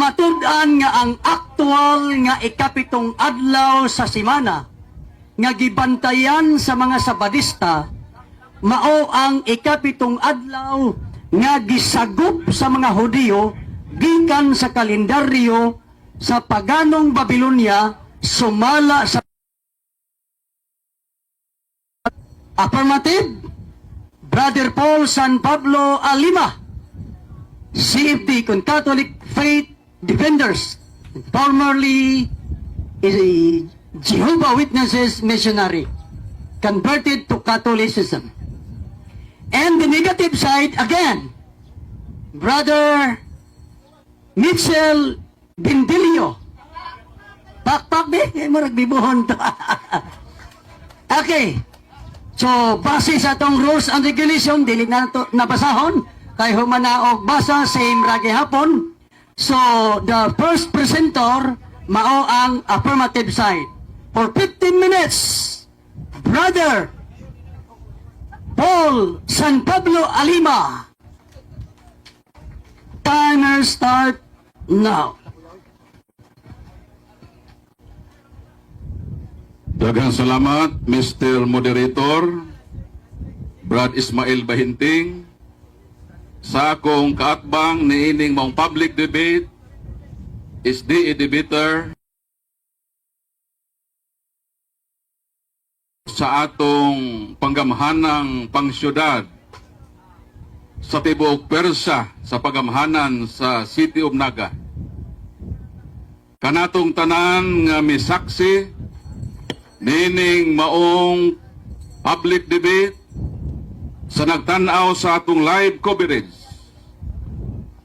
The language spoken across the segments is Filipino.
pamatud-an nga ang aktual nga ikapitong adlaw sa semana nga gibantayan sa mga Sabadista mao ang ikapitong adlaw nga gisagop sa mga Hudiyo gikan sa kalendaryo sa paganong Babilonia sumala sa affirmative. Brother Paul San Pablo Alima, CFD, Catholic Faith Defenders, formerly a Jehovah's Witnesses missionary, converted to Catholicism. And the negative side, again, Brother Mitchell Bindilio. Pakpak di, mo nagbibuhon to. Okay. So, base sa itong rules and regulation, dili na ito nabasahon. Kay humanaog basa, same ragi hapon. So, the first presenter, mao ang affirmative side. For 15 minutes, Brother Paul San Pablo Alima. Timer start now. Daghang salamat, Mr. Moderator, Brad Ismail Bahinting, sa akong kaatbang niining mong public debate, SDE debater, sa atong panggamhanang pangsyudad sa tibuok Persia sa pagamhanan sa City of Naga. Kanatong tanan nga misaksi nining maong public debate sa nagtanaw sa atong live coverage.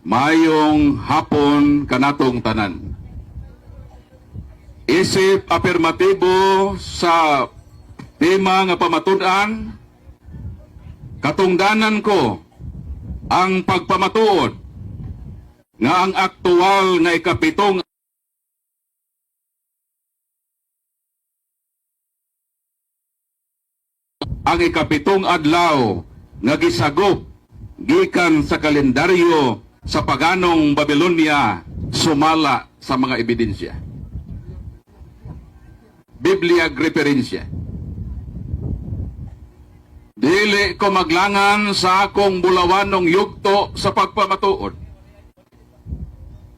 Mayong hapon kanatong tanan. Isip afirmatibo sa tema nga pamatud-an, katungdanan ko ang pagpamatuod nga ang aktual nga ikapitong adlaw nga gisagop gikan sa kalendaryo sa paganong Babilonia sumala sa mga ebidensya. Biblia referensya. Dili ko maglangan sa akong bulawanong yugto sa pagpamatuod.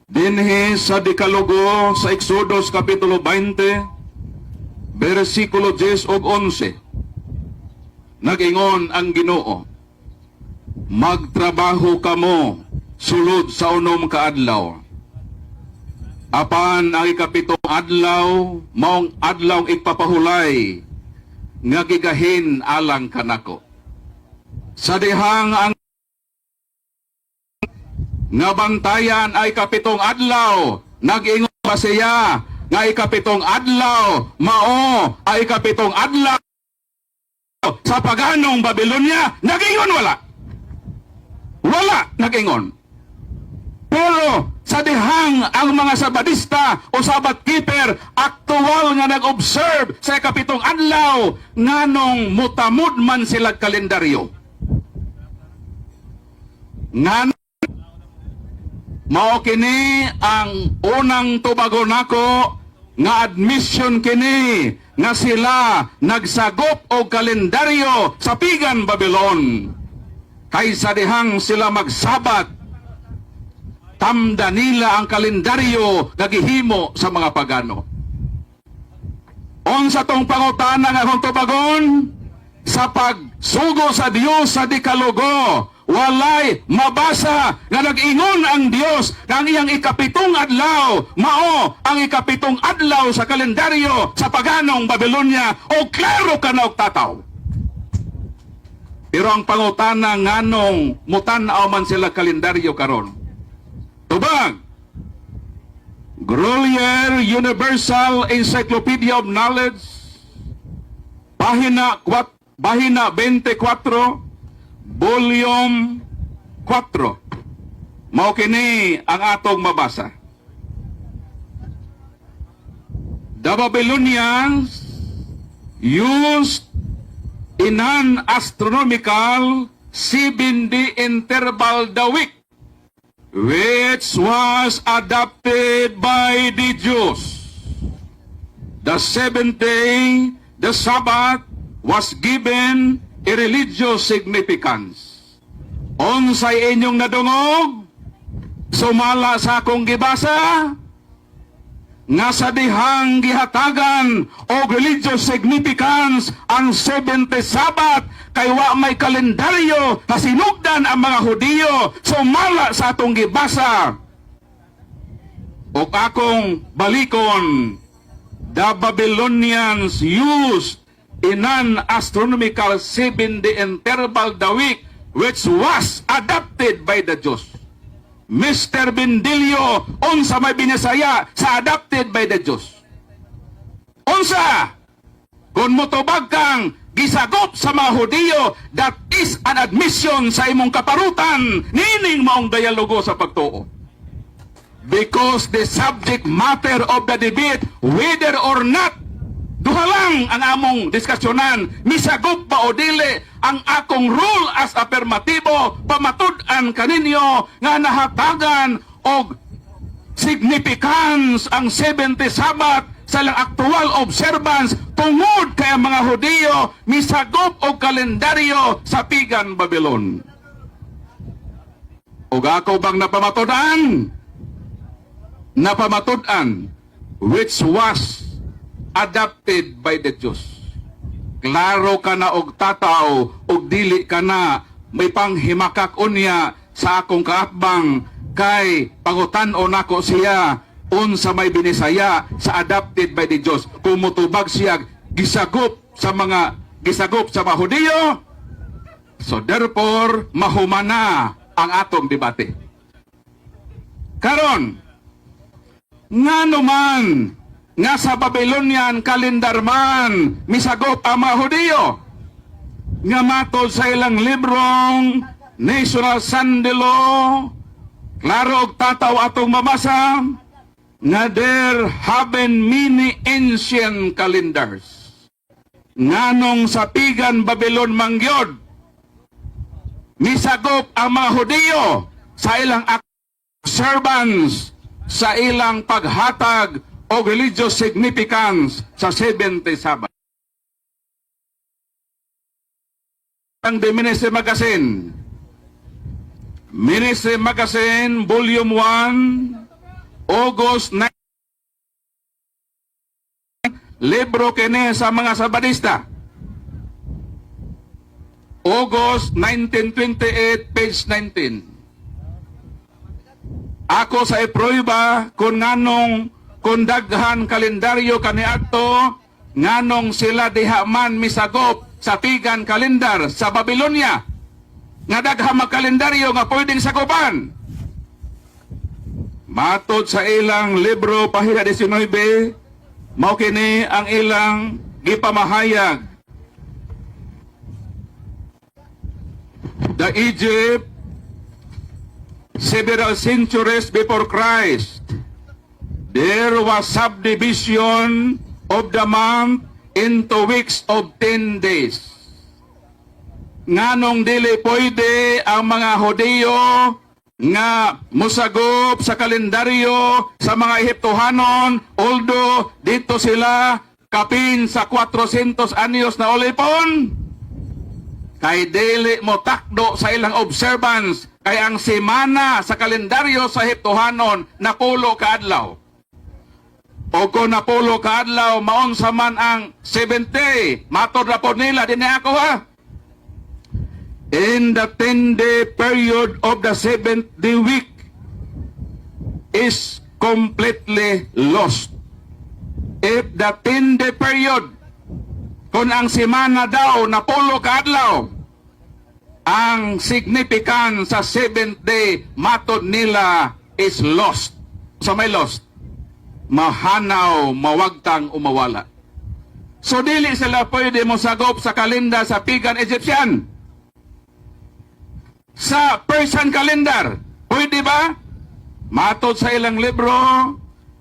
Dinhi sa Dekalogo sa Exodus Kapitulo 20, versikulo 10 ug 11. Nag-ingon ang Ginoo, magtrabaho kamo sulod sa unom ka adlaw. Apan ang ikapitong adlaw, maong adlaw ipapahulay, nga gigahin alang kanako. Sa dihang ang nga bantayan ay kapitong adlaw, nag-ingon pa siya, nga ikapitong adlaw, mao ay kapitong adlaw sa paganong Babilonia, nag-ingon wala. Wala, nag-ingon. Pero sa dihang ang mga Sabadista o Sabbath keeper aktual nga nag-observe sa kapitong adlaw, nganong mutamod man sila kalendaryo. Nganong mao kini ang unang tubago nako nga admission kini nga sila nagsagop og kalendaryo sa pigan Babylon. Kaysa dihang sila magsabat, tamda nila ang kalendaryo nga gihimo sa mga pagano. Unsa tong pangutana nga akong tubagon? Sa pagsugo sa Dios sa Dekalogo, walay mabasa nga nag-ingon ang Dios nga ang iyang ikapitong adlaw mao ang ikapitong adlaw sa kalendaryo sa paganong Babilonia, o klaro ka na og tataw. Pero ang pangutana nganong mutan-aw man sila kalendaryo karon? Tubag, Grolier Universal Encyclopedia of Knowledge, pahina 24, volume 4. Mao kini ang atong mabasa. The Babylonians used in an astronomical 7-day interval the week, which was adopted by the Jews. The seventh day, the Sabbath, was given a religious significance. Unsay inyong nadungog, sumala sa akong gibasa, nga sa dihang gihatagan o religious significance ang 70 Sabbath kay wa may kalendaryo na sinugdan ang mga Hudiyo, sumala sa atong gibasa. O akong balikon, the Babylonians used in an astronomical 7-day interval the week which was adopted by the Jews. Mr. Bendilio, unsa may binisaya sa adopted by the Jews? Unsa? Kung motubag kang gisagop sa mga Hudiyo, that is an admission sa imong kaparutan, nining maong dialogo sa pagtuo. Because the subject matter of the debate, whether or not, duha lang ang among diskusyonan, misagop ba o dili, ang akong rule as affirmatibo, pamatud-an kaninyo nga nahatagan og significance ang 70 Sabbath sa lang actual observance tungod kay ang mga Hudiyo misagop og kalendaryo sa Pigan Babylon. Og ako bang napamatud-an which was adopted by the Jews. Klaro ka na og tataw og dili ka na may panghimakak unya sa akong kaatbang kay pangutan-o nako siya unsa may binisaya sa adopted by the Jews. Kung mutubag siya gisagop sa mga Hudiyo, so therefore mahumana ang atong debate. Karon ngano man nga sa Babylonian calendar man misagop ang mga Hudiyo nga matod sa ilang librong National Sunday Law, klaro og tataw atong mabasa nga there have been many ancient calendars nganong sa Pigan Babylon mangyod misagop ang mga Hudiyo sa ilang observance sa ilang paghatag o religious significance sa 70 Sabbath. Ang The Ministry Magazine, Volume 1, August 9, libro kini sa mga Sabadista. August 1928, page 19. Ako sa ipruiba kung nganong kung daghan kalendaryo kaniadto nganong sila diha man misagop sa Pigan kalendar sa Babylonia nga daghang magkalendaryo nga pwedeng sagopan. Matod sa ilang libro pahina 19, mao kini ang ilang gipamahayag. The Egypt several centuries before Christ, there was subdivision of the month into weeks of 10 days. Nganong dili pwede ang mga Hudiyo nga musagop sa kalendaryo sa mga Ehiptohanon, although dito sila kapin sa 400 anyos na ulipon, kay dili mo takdo sa ilang observance, kay ang semana sa kalendaryo sa Ehiptohanon napulo ka adlaw. O kung napulo ka adlaw, maunsa man ang 70, matod rapod nila, din ako ha. In the 10-day period of the 7th-day week is completely lost. If the 10-day period, kung ang semana daw napulo ka adlaw, ang significance sa 7th day, matod nila is lost. So may lost. Mahanaw, mawagtang, umawala. So dili sila pwede mo sagop sa kalenda sa Pigan Egyptian. Sa Persian calendar, pwede ba? Matod sa ilang libro,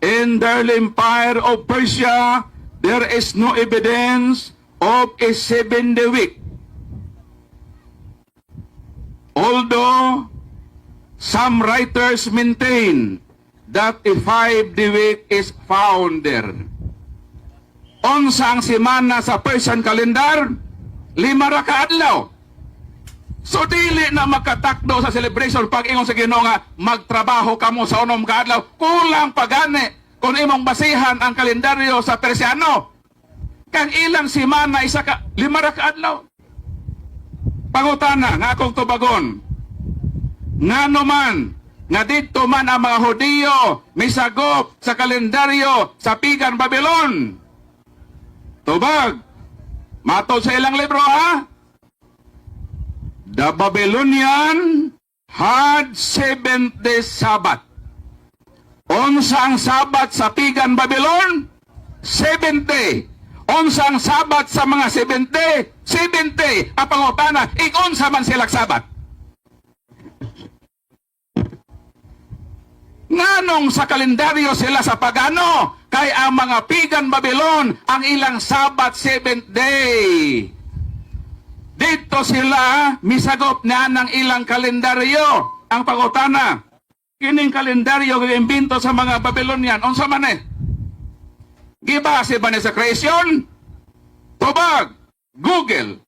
in the early empire of Persia, there is no evidence of a 7-day week. Although some writers maintain that a 5-day week is found there. Unsa ang semana sa Persian calendar? 5 ra ka adlaw. So dili na makatakdo sa celebration pag ingon sa Ginoo nga magtrabaho kamo sa 6 ka adlaw. Kulang pa gani kung imong basihan ang kalendaryo sa Persiano. Kang ilang semana isa ka 5 ra ka adlaw. Pangutana nga akong tubagon. Ngano man nga dito man ang mga Hudiyo misagop sa kalendaryo sa Pigan Babylon. Tubag. Matod sa ilang libro ha? The Babylonian had 7th day Sabbath. Unsa ang Sabat sa Pigan Babylon? 7th day. Unsa ang Sabat sa mga 7th day? 7th day. Ang pangutana, ikunsa man silang Sabat. Nganong sa kalendaryo sila sa pagano? Kay ang mga Pigan Babylon, ang ilang Sabat 7th day. Dito sila misagop na ng ilang kalendaryo. Ang pangutana, kining kalendaryo giimbento sa mga Babylonian, unsa man eh? Gibase ba ni sa creation? Tubag, Google,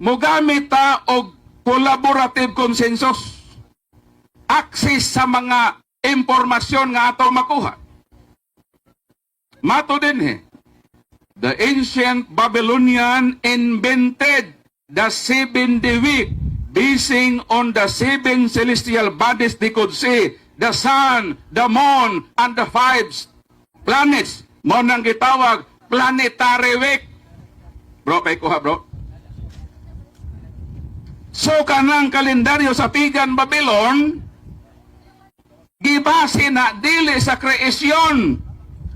mugamit ta og collaborative consensus. Access sa mga impormasyon nga ato makuha. Mato din the ancient Babylonian invented the 7-day week basing on the 7 celestial bodies they could see, the sun, the moon, and the 5 planets. Mo nang gitawag planetary week. Bro, kay kuha bro. So kanang kalendaryo sa Pigan Babylon, gibase na dili sa kreasyon,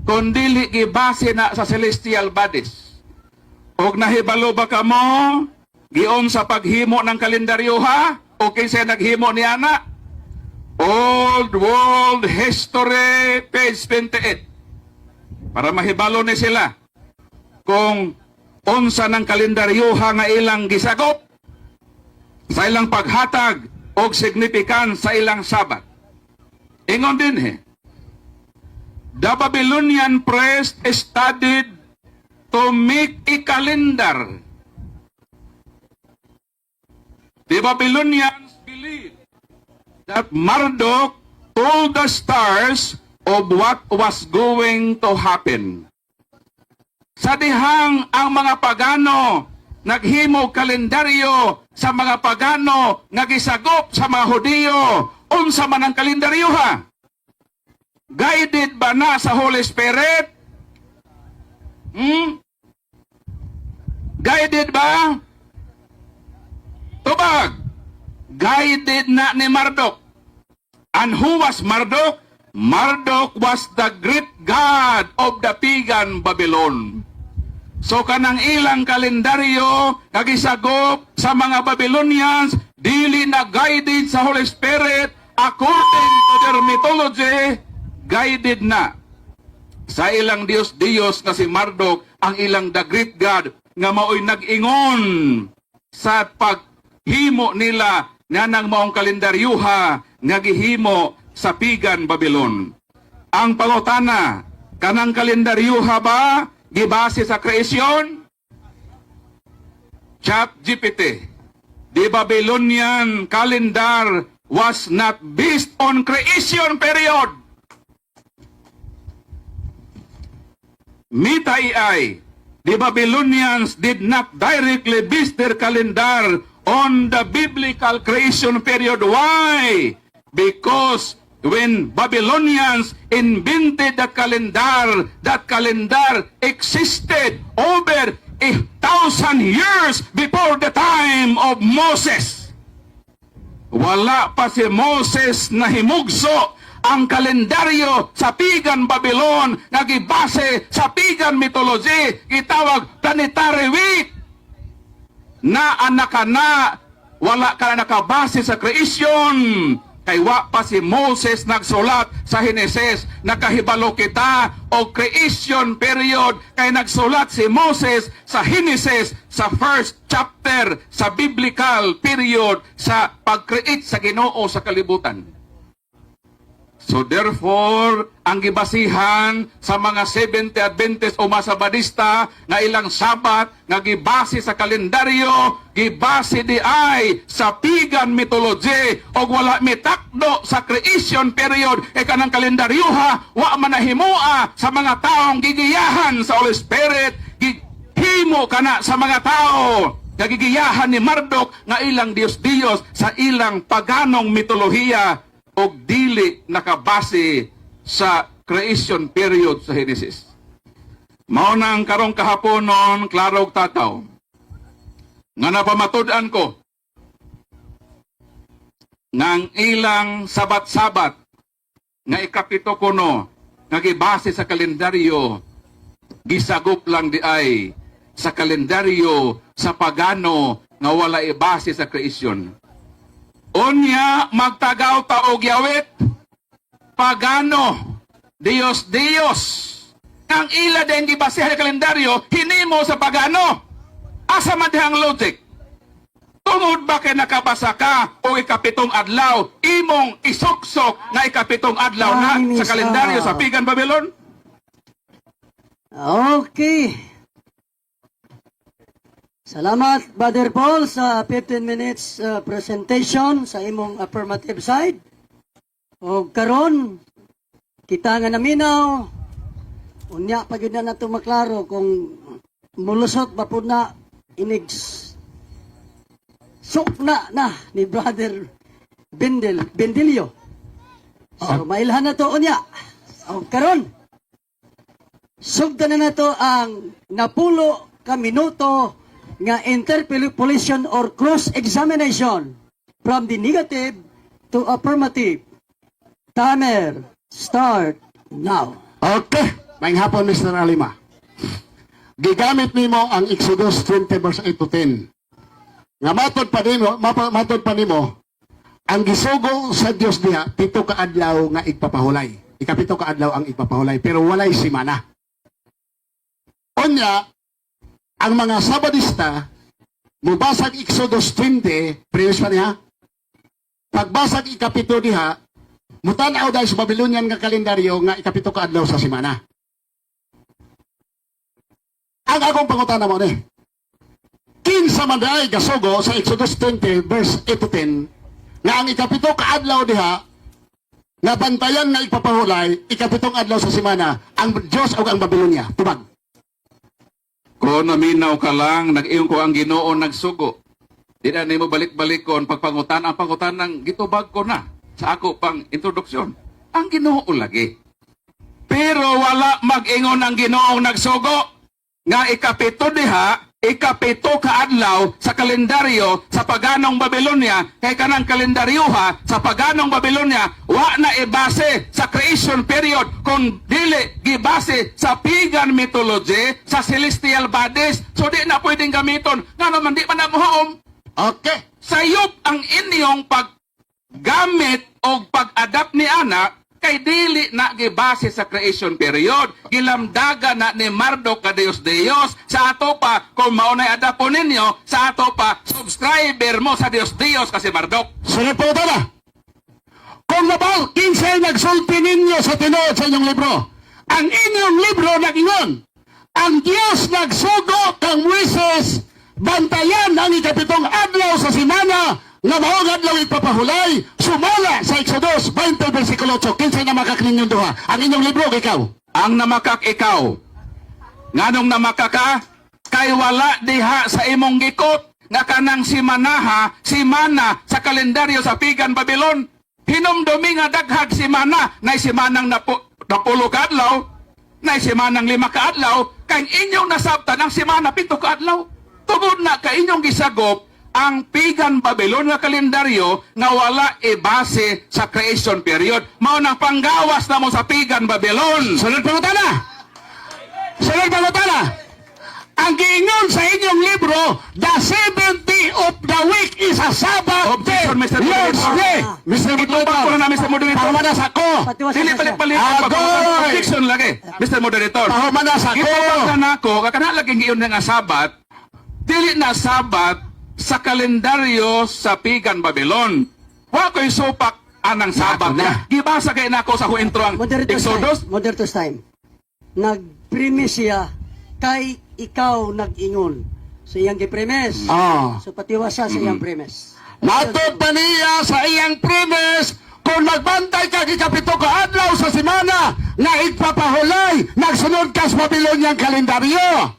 kundi gibase na sa celestial bodies. Og nahibalo ba kamo gion sa paghimo ng kalendaryo ha? O kinsa naghimo ni ana? Old World History, page 28. Para mahibalo ni sila kung unsa ng kalendaryo ha nga ilang gisagop sa ilang paghatag og signifikan sa ilang Sabat. Ingon din the Babylonian priest studied to make a calendar. The Babylonians believed that Marduk told the stars of what was going to happen. Sa dihang ang mga pagano naghimo kalendaryo sa mga pagano nagisagop sa mga Hudiyo, unsa man ang kalendaryo ha? Guided ba na sa Holy Spirit? Guided ba? Tubag. Guided na ni Marduk. And who was Marduk? Marduk was the great god of the Pagan Babylon. So kanang ilang kalendaryo nagisagop sa mga Babylonians, dili na guided sa Holy Spirit according to their mythology, guided na sa ilang Diyos na si Marduk, ang ilang the great God nga mao'y nag-ingon sa paghimo nila nga nang maong kalendaryuha nga gihimo sa Pagan Babylon. Ang pangutana, kanang kalendaryuha ba gibase sa kreasyon? ChatGPT. The Babylonian calendar was not based on creation period. Meta AI. The Babylonians did not directly base their calendar on the biblical creation period. Why? Because when Babylonians invented that calendar existed over 1,000 years before the time of Moses. Wala pa si Moses na himugso ang kalendaryo sa Pagan Babylon nga gibase sa Pagan mythology, gitawag planetary week. Na anak na wala ka nakabase sa creation. Kay wa pa si Moses nagsulat sa Genesis, nakahibalo kita o creation period, kay nagsulat si Moses sa Genesis sa first chapter sa biblical period sa pag-create sa Ginoo sa kalibutan. So therefore, ang gibasihan sa mga 70 Adventist o Masabadista nga ilang Sabat nga gibase sa kalendaryo, gibase di ay sa pagan mythology o wala mitakdo sa creation period kanang kalendaryo ha, wa manahimoa sa mga taong gigiyahan sa Holy Spirit, himo kana sa mga tao nagigiyahan ni Marduk nga ilang Diyos-Diyos sa ilang paganong mitolohiya o dili nakabase sa creation period sa Genesis. Mao nang karong kahaponon klaro og tataw nga napamatud-an ko ngang ilang sabat-sabat nga ikapito kuno nga gibase sa kalendaryo gisagop lang di ay sa kalendaryo sa pagano nga wala ibase sa creation. Unya magtagaw ta og yawit pagano Dios ang ila din gibase sa kalendaryo hinimo sa pagano asa man dihang logic tungod ba kay nakabasa ka o ikapitong adlaw imong isuksok nga ikapitong adlaw na sa kalendaryo sa pagan Babylon. Okay. Salamat, Brother Paul, sa 15 minutes presentation sa imong affirmative side. O karon kita nga naminaw, unya pag yun na nato maklaro kung mulusot ba po na inigs sukna na ni Brother Bendilio. So, mailhan na to unya. O karon, sugdan na nato ang napulo ka minuto nga interpolation or cross-examination from the negative to affirmative. Timer, start now. Okay, maayong hapon Mr. Alima. Gigamit nimo ang Exodus 20 verse 8 to 10. Nga matod pa nimo ang gisugo sa Dios diha pito ka adlaw nga igpapahulay. Ikapito ka adlaw ang igpapahulay pero walay simana. Unya ang mga Sabadista, mubasag Exodus 20, previous pa niya, pagbasag ikapito diha, mutanaw dahil sa Babylonian nga kalendaryo nga ikapito ka adlaw sa simana. Ang akong pangutana mo ni, kinsa man daay gasugo sa Exodus 20, verse 8 to 10, nga ang ikapito ka adlaw diha, nga bantayan nga ipapahulay, ikapitong adlaw sa simana, ang Diyos o ang Babylonia. Tubag. Kung naminaw ka lang, nag-iyon ko ang Ginoo nagsugo. Di na nimo balik-balikon pagpangutan ang pangutan ng gitubag ko na sa ako pang introduksyon. Ang Ginoo lagi. Pero wala mag-ingon ang Ginoo nagsugo nga ikapito diha, ikapito ka adlaw sa kalendaryo sa paganong Babylonia kay kanang kalendaryo ha sa paganong Babylonia wa na ibase sa creation period kung dili gibase sa pagan mythology sa celestial bodies so di na pwedeng gamiton nga naman di man na muhaom. Okay. Sayop ang inyong paggamit o pag-adapt ni ana kay dili na gibase sa creation period. Gilamdaga na ni Marduk ka Dios sa ato pa kung maunay adapon ninyo sa ato pa subscriber mo sa Dios kasi Marduk. Sunod po na. Kung nabal, kinsay nagsulti ninyo sa tinuod sa inyong libro. Ang inyong libro nag-ingon. Ang Diyos nagsugo kang Moises bantayan ang ikapitong adlaw sa simana nga maong adlaw ipapahulay sumala sa Exodus 20 versikulo 8. Kinsay na makak ninyong duha? Ang inyong libro, ikaw. Ang namakak ikaw. Nganong namakaka? Kay wala diha sa imong gikot nga kanang simana sa kalendaryo sa pagan Babylon. Hinumdumi nga daghag simana na simanang napulo ka adlaw, na simanang 5 ka adlaw, kay inyong nasabtan ang simana 7 ka adlaw. Tugod na kay inyong gisagop ang pagan Babylon nga kalendaryo na wala ibase sa creation period. Mao nang panggawas na mo sa pagan Babylon. Sunod pangutana. Sunod pangutana. Ang giingon sa inyong libro, the 70 of the week is a Sabbath day. Objection, Mr. Lord's Moderator. day. Mr. Itubag ko Moderator. na Mr. Moderator. Pahumanas ako. Dili balik-balik Agoy! objection lagi. Mr. Moderator. Pahumanas ako. Itubag na ako, kakana laging iyon nga Sabat, dili na Sabat sa kalendaryo sa pagan Babylon. Wa ko'y supak anang sabat Nato na. na. Gibasa kay nako sa huintro ang Exodus. Moderator's time. Nag-premise siya kay ikaw nag-ingon. So iyang gi-premise. So patiwasa sa iyang premise. Matod pa niya sa iyang premise, kung nagbantay ka ikapito ka adlaw sa semana, na igpapahulay, nagsunod ka sa Babylonian kalendaryo.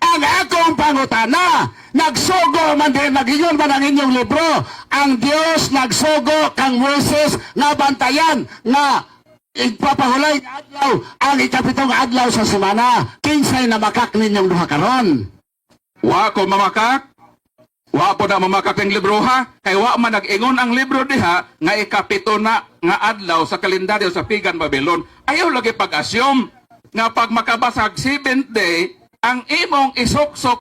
Ang akong pangutana, nagsugo man din, nagingon man ang inyong libro, ang Dios nagsugo kang Moises na bantayan, na igpapahulay na adlaw, ang ikapitong adlaw sa semana. Kinsay na makak ninyong duha karon. Wa ko mamakak. Wa po na mamakak ng libro ha. Kay wa man nag-ingon ang libro diha nga ikapito na nga adlaw sa kalendaryo sa Pagan Babylon. Ayaw lagi pag-assume nga pag makabasag 7th day, ang imong isuksok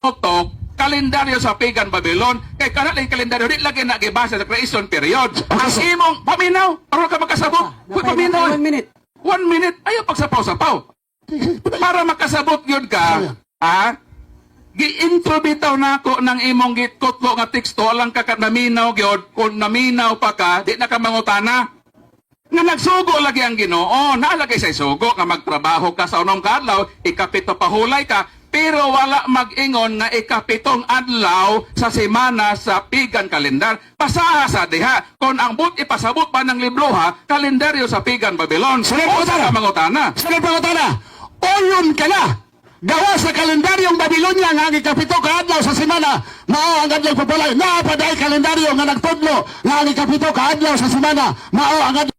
utok kalendaryo sa Pagan Babylon. Kay kanang kalendaryo di lagi nagibasa sa creation period. Ang imong paminaw, para ka makasabot. Paminaw. 1 minute. 1 minute. Ayaw pagsapaw-sapaw. Para makasabot yun ka, ha? Gi-intro bitaw nako ng imong gitkotlo nga teksto alang ka naminaw gyud kung naminaw pa ka di na ka mangutana nga nagsugo lagi ang Ginoo naalagay sa sugo nga magtrabaho ka sa unong kadlaw ikapito pahulay ka pero wala mag-ingon nga ikapitong adlaw sa semana sa Pagan kalendar pasaha sa diha kung ang but ipasabot pa ng libro ha kalendaryo sa Pagan Babylon Sunod ka mangutana Sunod pangutana, oyon ka na! Gawa sa kalendaryong Babylonia nga ang ikapito ka adlaw sa semana, mao ang adlaw papalay. Naapaday kalendaryo nga nagtudlo nga ang ikapito ka adlaw sa semana, mao ang adlaw.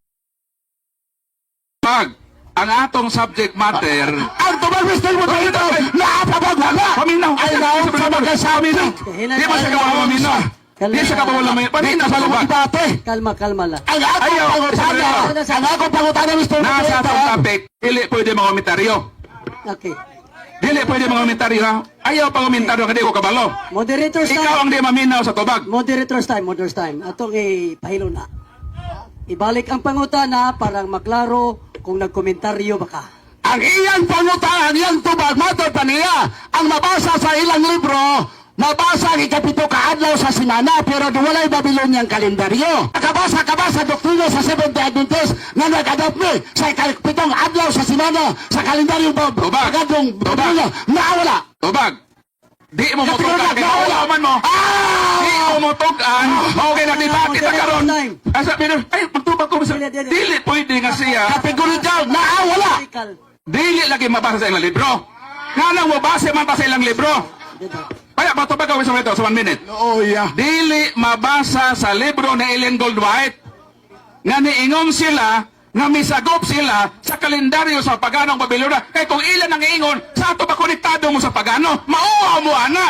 pag ang atong subject matter Ang tumagistel mo dito, naapabag wala. paminaw Ay naon sa magkasabi na. di ba siya kabawa paminaw di siya kabawa paminaw paminaw sa lubak Debate. Kalma lang. Ang akong Ayaw, pangutana, ang akong pangutana, Mr. nasa atong Moderator. topic dili pwede mga komentaryo Okay. dili pwede mga komentaryo ha ayaw pa komentaryo kasi ko kabalo Moderator's ikaw time. ang di maminaw sa tubag Moderator's time. Atong ipahilo na. Ibalik ang pangutana para maklaro kung nagkomentaryo ba ka. Ang iyang pangutana, ang iyang tubag, matod pa niya, ang mabasa sa ilang libro, mabasa ang ikapito ka adlaw sa semana, pero walay Babylonian kalendaryo. Kabasa doktrina sa Seventh-day Adventist na nag-adapt ni sa ikapitong adlaw sa semana sa kalendaryo bagadong Babylonia. Nawala. tubag di mo motogan kay maulaman mo di mo motogan okay na debate ta karon asa binur ay magtubag ko sa dili pwede nga siya Kategorikal, nawala. Critical. dili lagi mabasa sa ilang libro nga nang mabasa man pa sa ilang libro kaya matubag ko sa ito sa 1 minute Oh, yeah. dili mabasa sa libro ni Ellen Goldwhite nga niingon sila nga misagop sila sa kalendaryo sa paganong Babylonia kay kung ilan ang iingon sa ato ba konektado mo sa pagano mauha mo ana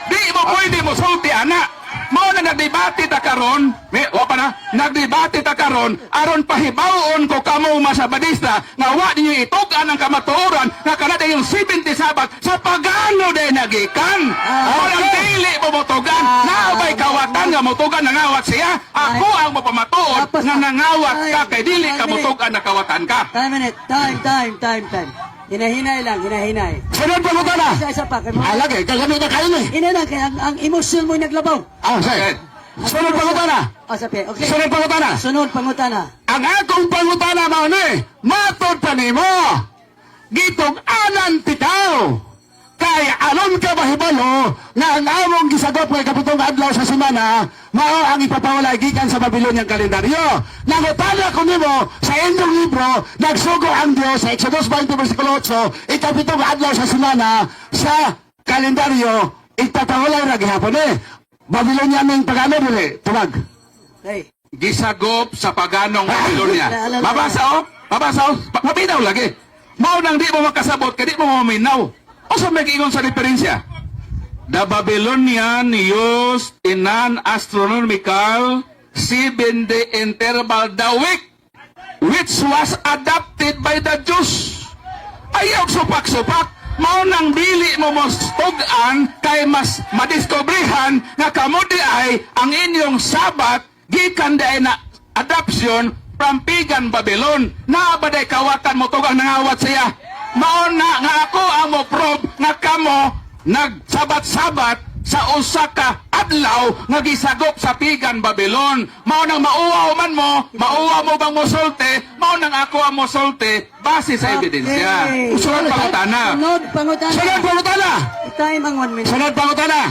di mo pwede mo sulti ana mao na nagdebate ta karon wa pa na nagdebate ta karon aron pahibawon ko kamo masabadista nga wa ninyo itug-an ang kamatuoran nga kanada yung 70 sabat sa pagano day nagikan walang dili mo motugan naabay kawatan nga motugan nangawat siya ako ang mapamatuod nga nangawat ka kay dili ka motugan na kawatan ka Time. Hinahinay lang. Sunod pangutana. Isa pa. Alagay, kagamit na kayo ni. Ina lang, kaya ang emosyon mo naglabaw. Sige. Sunod pangutana. Sabi, okay. Sunod pangutana. Sunod pangutana. Ang akong pangutana mao ni, matod pa nimo. Gitong anan titaw. Kay aron ka mahibalo na ang among gisagop kay kapitong adlaw sa semana mao ang ipapawalay gikan sa Babylonian kalendaryo. Nangutana ko nimo sa inyong libro nagsugo ang Dios sa Exodus 20 versikulo 8 ikapitong adlaw sa semana sa kalendaryo ipapawalay ra gihapon Babylonian ning pagano dili tubag. Okay. gisagop sa paganong Babylonia mabasa mabinaw lagi mao nang di mo makasabot kay di mo maminaw o sa mag-ingon sa referensya the Babylonian used in an astronomical 7-day interval the week which was adopted by the Jews. Ayaw supak-supak. Mao nang dili mo mostugan kay mas madiskubrihan nga kamo di ay ang inyong sabat gikan di na adoption from Pagan Babylon. Naabaday kawatan mo tugang nangawat siya. Mao na nga ako ang mo prove nga kamo nagsabat-sabat sa usa ka adlaw nga gisagop sa pigan Babylon. Mao nang mauwaw man mo, mauwaw mo bang mosulti, mao nang ako ang mosulti base sa ebidensya. Okay. Sunod pangutana. Sunod pangutana. Sunod pangutana. Time ang 1 minute. Sunod pangutana.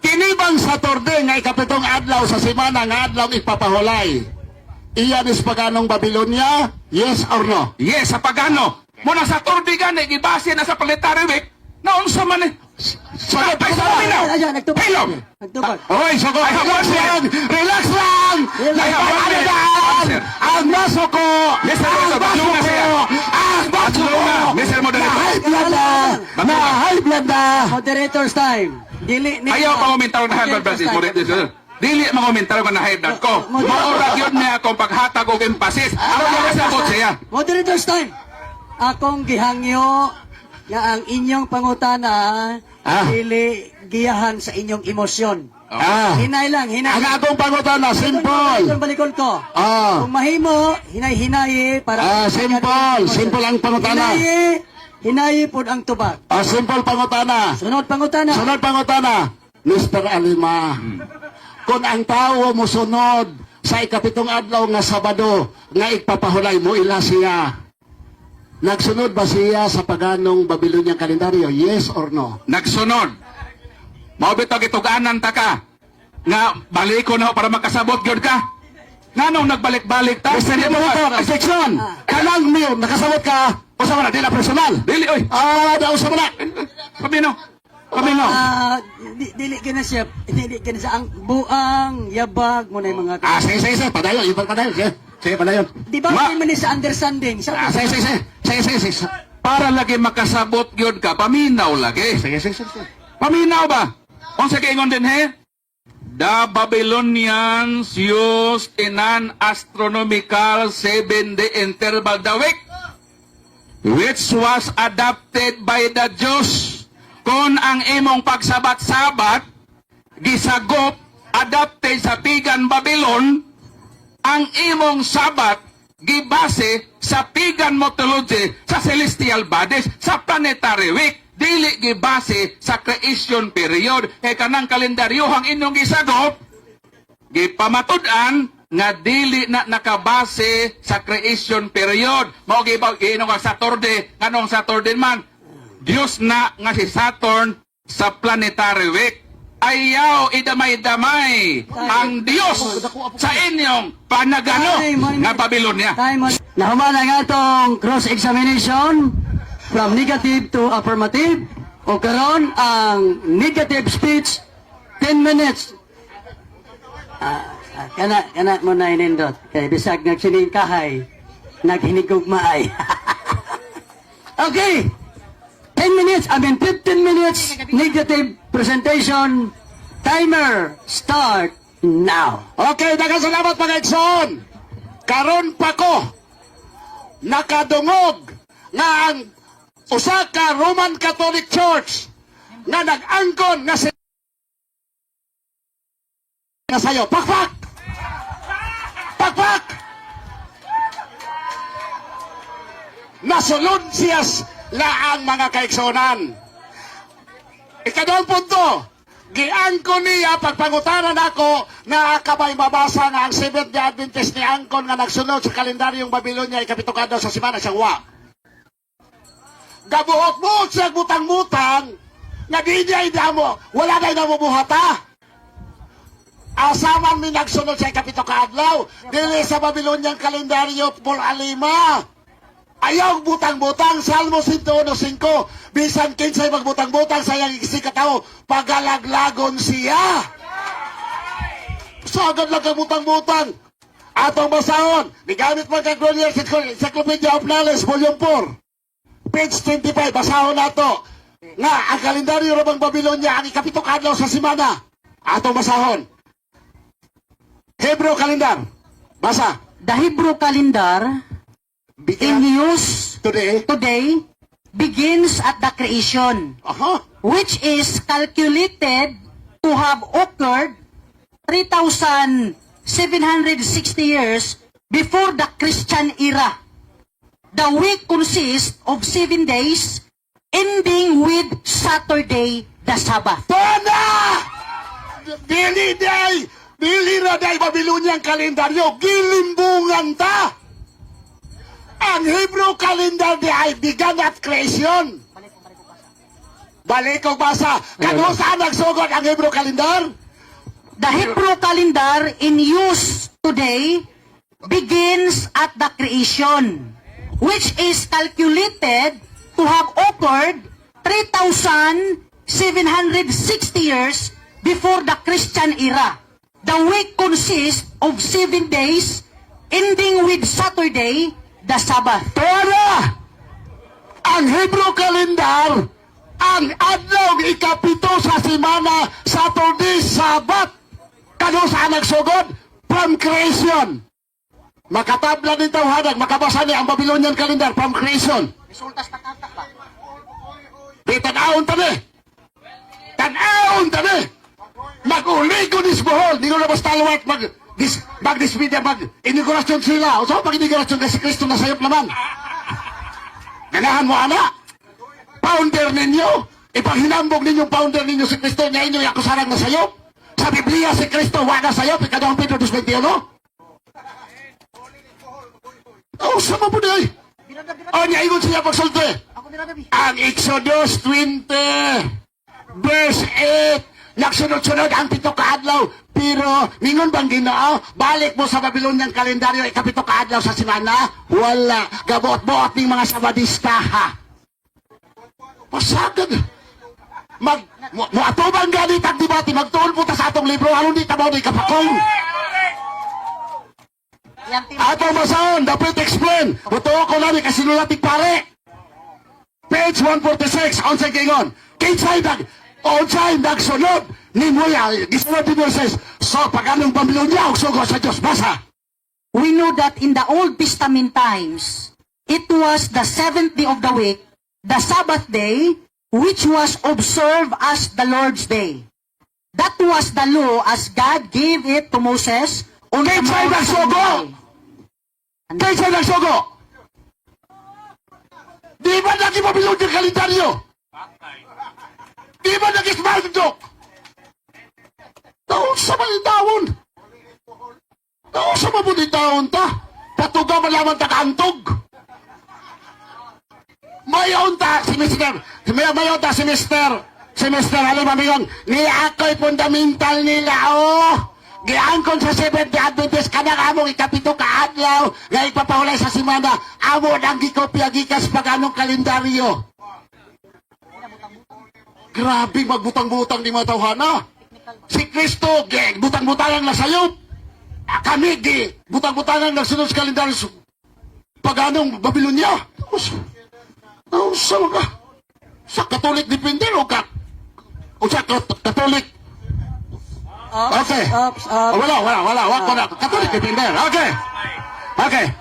Kinibang Saturday nga ikapitong adlaw sa semana nga adlaw ipapahulay. Iyan is paganong Babylonia? Yes or no? Yes, sa pagano. Muna sa turdigan, gibase na sa planetary week, naunsa man eh. Sunod Ay, sa paminaw. Ayan, nagtubag. Pilom. Nagtubag. Hoy, sagot. I have Relax one lang! Relax lang! I have one minute. Answer. Ang baso ko! Mr. Ang Rosa, baso batlunga ko! siya. Ang baso ko! Batlunga. Mr. Moderator. Na-high blood na! Batlunga. Na-high blood na! Moderator's time. Dili ni. Ayaw pa komentar na high blood pressure. Dili mga komentar ko na high blood ko. Maurag yun niya akong paghatag o emphasis. Ako yung kasabot siya. Moderator's time. Akong gihangyo nga ang inyong pangutana dili giyahan sa inyong emosyon. Ah. Hinay lang, Ang hinay. akong pangutana, simple! Itong balikon ko. Ah. Kung mahimo, hinay-hinayi para... Simple! Simple ang pangutana. Hinayi po ang tubag. Simple pangutana. Sunod pangutana. Sunod pangutana, Mr. Alima. Kung ang tao mo sunod sa ikapitong adlaw nga Sabado nga ipapahulay mo ila siya. Nagsunod ba siya sa paganong Babylonian kalendaryo? Yes or no? Nagsunod. Maubito gituganan ta ka. Nga balik ko na para makasabot gyud ka. Nganong nagbalik-balik ta? Mr. Moderator, objection! Kanang mo, nakasabot ka, o sa mga, di na personal. Dili, oy. Nausa mo na. Pamino. Pamino. Dili gina siya. Dili gina siya. Ang buang, yabag mo na yung mga... Sige, padayon, ibang padayon. Sige, padayon. Di ba Ma- kayo man sa understanding? Sige. Para lagi makasabot gyud ka, paminaw lagi. Sige. Paminaw ba? Kung sa kaingon din he? The Babylonians used in an astronomical 7-day interval the week, which was adopted by the Jews. Kung ang imong pagsabat-sabat, gisagop, adopted sa pigan Babylon, ang imong sabat, gibase sa pagan mythology, sa celestial bodies, sa planetary week, dili gibase sa creation period. Kay kanang kalendaryohang inyong gisagop, gipamatud-an nga dili na nakabase sa creation period. Mao giinong ang Saturday, kanong Saturday man, Diyos na nga si Saturn sa planetary week. Ayaw idamay-damay ang Diyos sa inyong panagano nga Babylonia. Nahuman ang atong cross-examination from negative to affirmative. O karon ang negative speech 10 minutes. Kana mo na inindot. Kay bisag nagsining kahay, naghinigog maay. Okay. 15 minutes negative presentation. Timer start now. Okay, salamat mga Edson. Karon pa ko nakadungog nga ang usa ka Roman Catholic Church nga nag-angkon nga sayo. Pakpak! Pakpak! Nasulod siya laang mga kaigsonan. Ikadong punto, giangkon niya pagpangutanan ako na kabay mabasa nga ang Seventh-day Adventist ni angkon nga nagsunod sa kalendaryong Babylonia ikapitong adlaw sa semana siyang wa. Gabuhot-buhot siya butang-butang nga di niya idamo, wala na inamubuhata. Asaman mi nagsunod sa ikapitong adlaw dili sa Babylonian kalendaryo por alima. Ayaw butang-butang, Salmo 101:5. Bisan kinsay magbutang-butang sa iyang isikataw, pagalaglagon siya. Sagad lang kang butang-butang. Atong basahon, nigamit mo kang Grolier Encyclopedia of Knowledge, Volume 4. Page 25, basahon nato. Nga, ang kalendaryo rabang Babylonia, ang ikapitong adlaw sa semana. Atong basahon. Hebrew calendar. Basa. The Hebrew calendar in use Today. begins at the creation, which is calculated to have occurred 3,760 years before the Christian era. The week consists of 7 days, ending with Saturday, the Sabbath. Tona! Dili na day Babilonyang kalendaryo, gilimbungan ta. Ang Hebrew calendar di ay began at creation. Balik ko basa. Kano saan nagsugod ang Hebrew calendar? The Hebrew calendar in use today begins at the creation, which is calculated to have occurred 3,760 years before the Christian era. The week consists of 7 days, ending with Saturday, the Sabbath. Pero, ang Hebrew calendar, ang adlaw ikapito sa semana, Saturday, Sabat. Kano saan nagsugod? From creation. Makatabla ni tawhadag, makabasa ni ang Babylonian calendar from creation. Resultas na kantak ba? Di tan-aon tani. Tan-aon tani. Mag-uli ko ni Bohol. Di ko na basta luwat mag-dismedia, mag-inaugurasyon sila. O so, pag-inaugurasyon kasi Kristo na sayop naman. Ganahan mo, anak. Founder ninyo. Ipaghinambog ninyong founder ninyo si Kristo. Nga inyo yung sarang na sayop. Sa Biblia si Kristo, wala sayop. Ikadawang Pedro 2:21. Oh, sama po day. O, niya ingon siya pagsulti. Ako binagabi. Ang Exodus 20, verse 8, nagsunod-sunod ang 7 kaadlaw. Pero, ningon bang Ginoo, balik mo sa Babylonian kalendaryo, 7 kaadlaw sa semana? Wala. Gabot-bot ng mga sabadista, ha? Pasagad. Muatubang ganit ang debate, magtuon po ta sa atong libro, halong di tabaw di kapakong. Yan, Tim. Atong masahon, dapat explain. Buto ko na ni kasinulatik pare. Page 146, onsay kingon. Onsay nagsunod ni Muya, gisunod ni Moses. So, pag anong Babylonia, sugo sa Diyos. Basa. We know that in the Old Testament times, it was the 7th day of the week, the Sabbath day, which was observed as the Lord's day. That was the law as God gave it to Moses on the Kinsay Mount nagsugo? Sinai. Kinsay nagsugo? Di ba naging Babylonia kalendaryo? Di ba naging Marduk? Taon sa malidawon. Taon sa mabunidawon ta. Patuga malaman ta kaantog. Mayon ta si Mr. Mayon ta si Mr. Si Mr. Halim Amigon. Ni ako'y fundamental nila, oh. Giangkon sa Seventh-day Adventist kanang among ikapito kaadlaw nga ipapahulay sa semana. Amo nang gikopya gikas paganong kalendaryo. Grabe magbutang-butang ni mga tawhana. Si Kristo, butang-butangan na sayop. Kami, butang-butangan na sunod sa kalendaryo paganong Babylonia. Sa mga sa Katolik depende o sa Katolik. Okay. Wala. Katolik depende. Okay.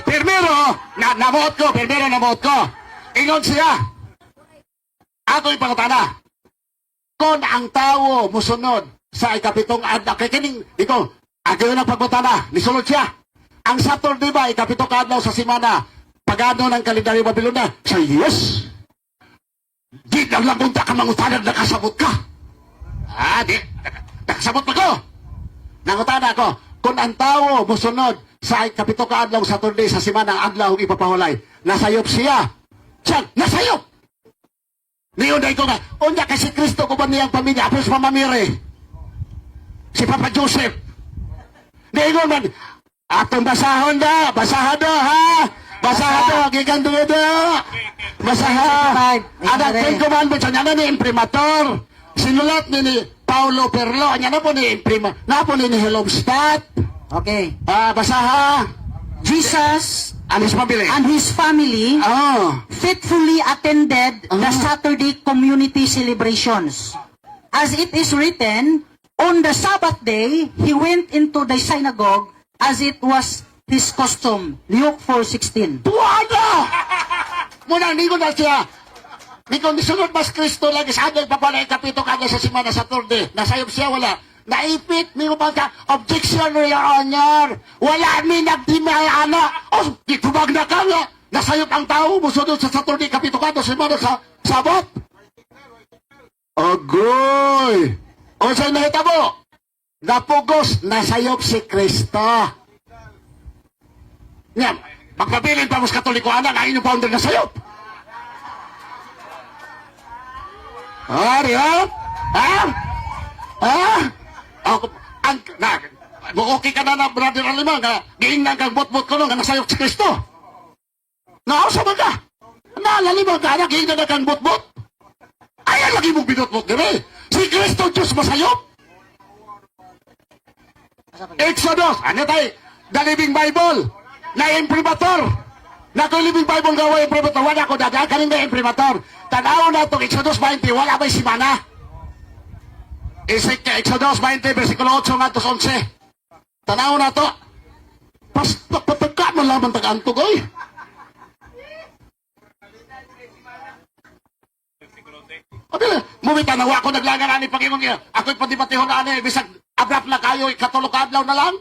Primero, namuot ko. Ingon siya. Ato ipangutana. Kung ang tao musunod sa ikapitong adlaw, kay kining, ikaw, agayon ang pagmutana, nisunod siya. Ang Saturday ba, ikapitong adlaw sa semana, pagano ng kalendaryo Babylonia? Sa yes. Di lang lang punta ka mangutanag, nakasabot ka. Di. Nakasabot pa ko. Nangutana ko, kung ang tao musunod sa ikapitong adlaw Saturday sa semana, ang adlaw ipapahulay, nasayop siya. Siya, nasayop. Niyunday ko nga, unya kasi Kristo ko ba niyang pamilya, apos mamamiri. Si Papa Joseph. Niyon man, atong basahon da, basahado ha. Basahado, giganto da. Basaha. Ada Ten Commandments, anya na ni imprimator. Sinulat ni Paulo Perlo, anya na po ni na po ni Helomstadt. Okay. Basaha. Jesus Anis pabili. and his family faithfully attended the Saturday community celebrations. As it is written, on the Sabbath day, he went into the synagogue as it was his custom. Luke 4:16. Tuwada! Muna, hindi ko na siya. Hindi ko nisunod mas Kristo lagi sa atin papalay kapito kanya sa semana Saturday. Nasayop siya, wala. Naipit, may mga objection, Your Honor. Wala mi nagdimay, ana. Ditubag na ka nga. Nasayop ang tao, musunod sa Saturday, kapito ka, semana sa Sabot. Agoy! O sa'yo nahitabo? napugos, nasayop si Kristo. Yan, magpabilin pa mas Katolikoan ang inyong founder nasayop. Di ba? Ako, okay ka na brother Alima, nga, giingnan kang bot-bot ko nga nasayop si Kristo. Nausa ba ka? Naalalima ka na, giingnan na kang bot-bot. Ayan lagi mong binot-bot gani. Si Kristo Diyos masayop. Exodus, ano tayo? The Living Bible, na imprimatur. Na ito Living Bible gawa imprimatur, wala ko dada, kaning na imprimatur. Tanaw na itong Exodus 20, wala ba'y simana? Exodus 20, versikulo 8 nga 11. Tanaw na to. Patagka mo lamang tag-antog, oy. Mumita na ako naglangan ani Panginoon niya. Ako'y pati-patihon na ani, bisag abrap na kayo, katulog kadlaw na lang.